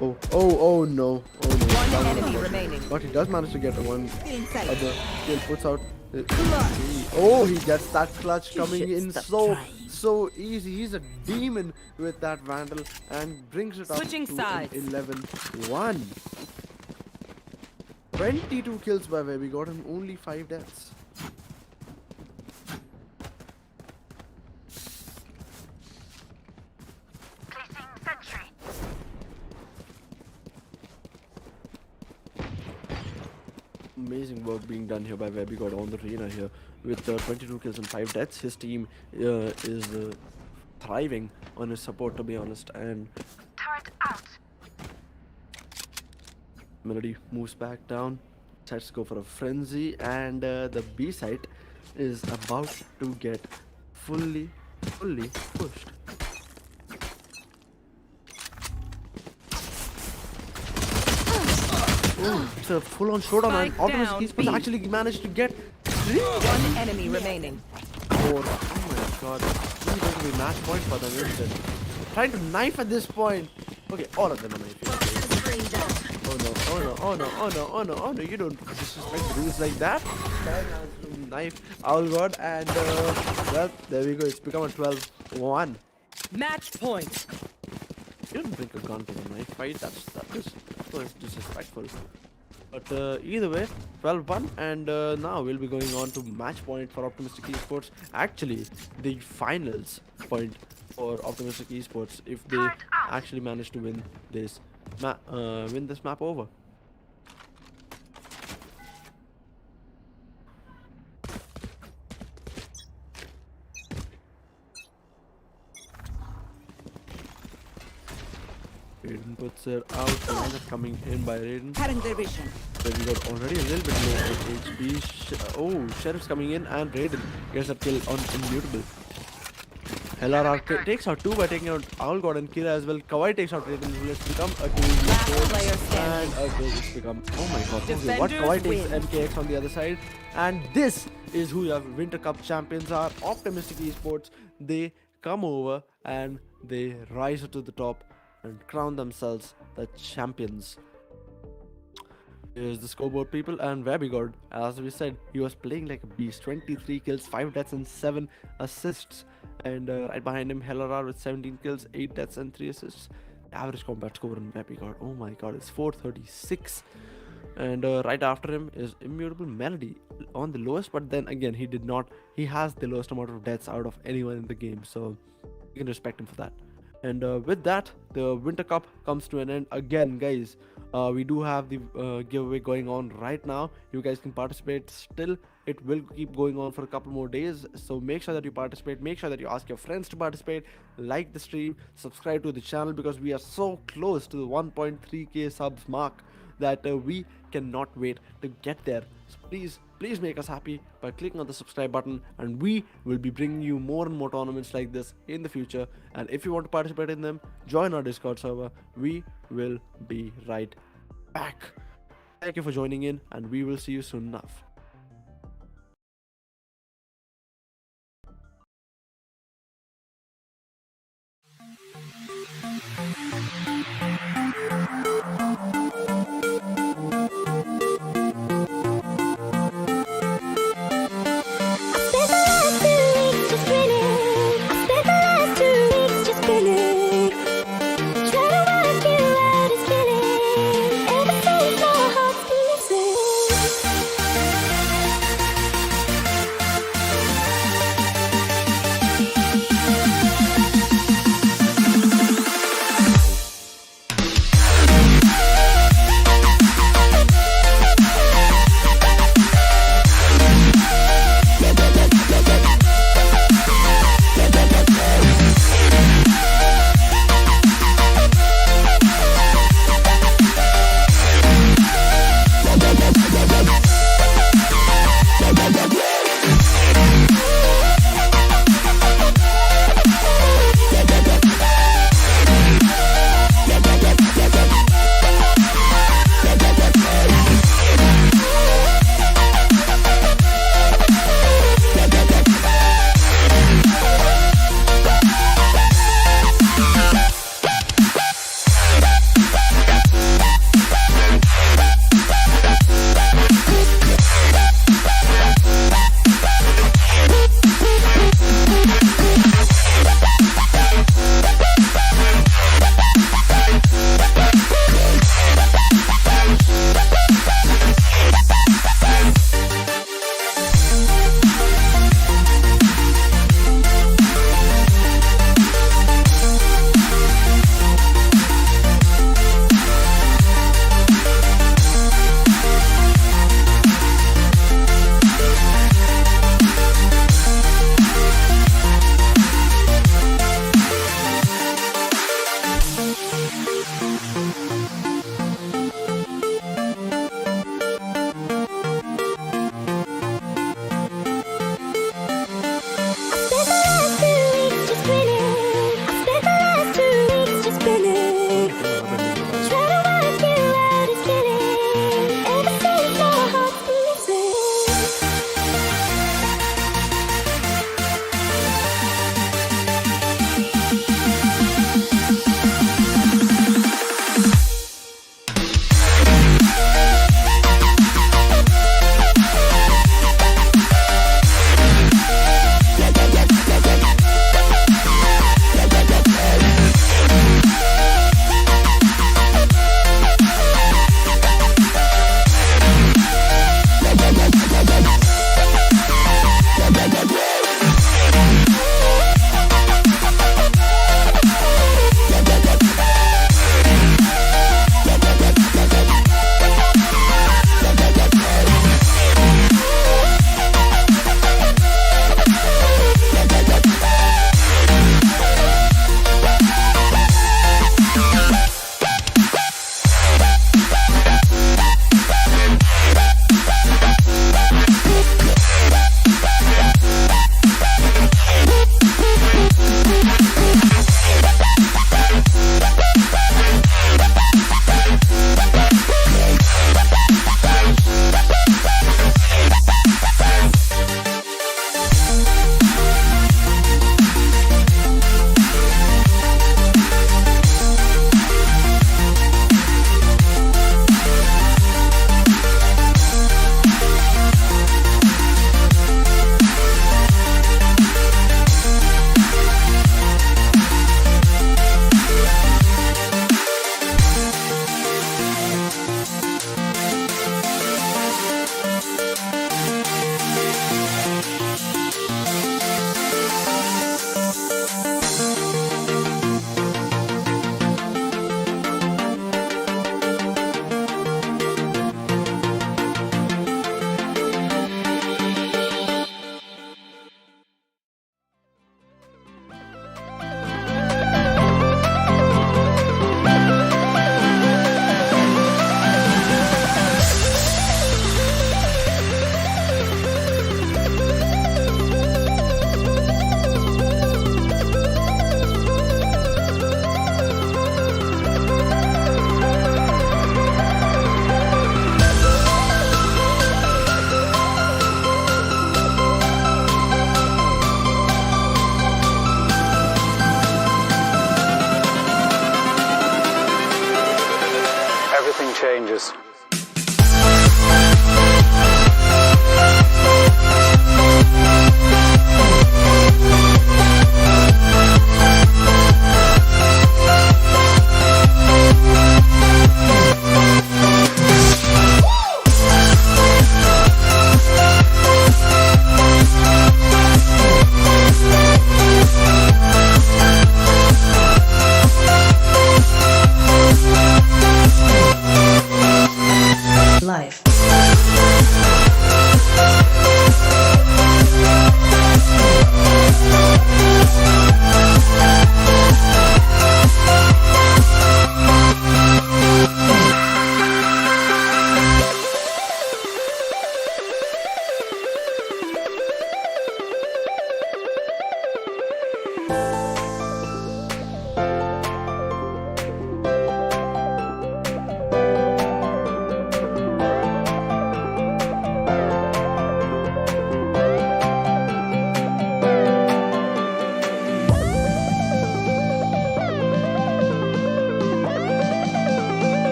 Oh no! One enemy remaining. But he does manage to get one other kill. Puts out. Oh, he gets that clutch coming in so easy. He's a demon with that Vandal and brings it up Switching to sides. 11-1. 22 kills by Webby, got him only 5 deaths. Placing sentry. Amazing work being done here by Webby God on the arena here with 22 kills and 5 deaths. His team is thriving on his support, to be honest, and Turret out. Melody moves back down, decides to go for a frenzy, and the B site is about to get fully pushed. Oh, it's a full-on showdown, and Spike down, Optimus B. actually managed to get 3. One enemy remaining. Oh my god. This is going to be match point for them, isn't it? Trying to knife at this point. Okay, all of them are knifing. Oh no, you don't disrespect the rules like that. Knife, Owl God, and well, there we go, it's become a 12-1. Match point. You don't bring a gun to the knife fight, that is so it's disrespectful. But either way, 12-1, and now we'll be going on to match point for Optimistic Esports. Actually, the finals point for Optimistic Esports if they actually manage to win this map over. Raiden puts it out. Lineup coming in by Raiden. Cutting their vision. Then we got already a little bit low HP. Sheriff's coming in and Raiden gets a kill on Immutable. LRR takes out 2 by taking out Owl God and Kira as well. Kawaii takes out Raiden. Let's become a 2v4 and a goal. It's become, oh my god, okay, what Kawaii takes MKX on the other side. And this is who your Winter Cup champions are. Optimistic Esports. They come over and they rise to the top and crown themselves the champions. Here's the scoreboard, people, and Webigod, as we said, he was playing like a beast. 23 kills, 5 deaths and 7 assists. And right behind him, Hellerar with 17 kills, 8 deaths and 3 assists. Average combat score in Webigod, oh my god, it's 436. And right after him is Immutable Melody on the lowest, but then again, he has the lowest amount of deaths out of anyone in the game, so you can respect him for that. And with that, the Winter Cup comes to an end again, guys. We do have the giveaway going on right now. You guys can participate still. It will keep going on for a couple more days, so make sure that you participate. Make sure that you ask your friends to participate. Like the stream, subscribe to the channel, because we are so close to the 1.3k subs mark that we cannot wait to get there. So please make us happy by clicking on the subscribe button, and we will be bringing you more and more tournaments like this in the future. And if you want to participate in them, join our Discord server. We will be right back. Thank you for joining in, and we will see you soon enough.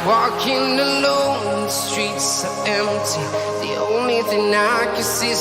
walking alone, the streets are empty. The only thing I can see is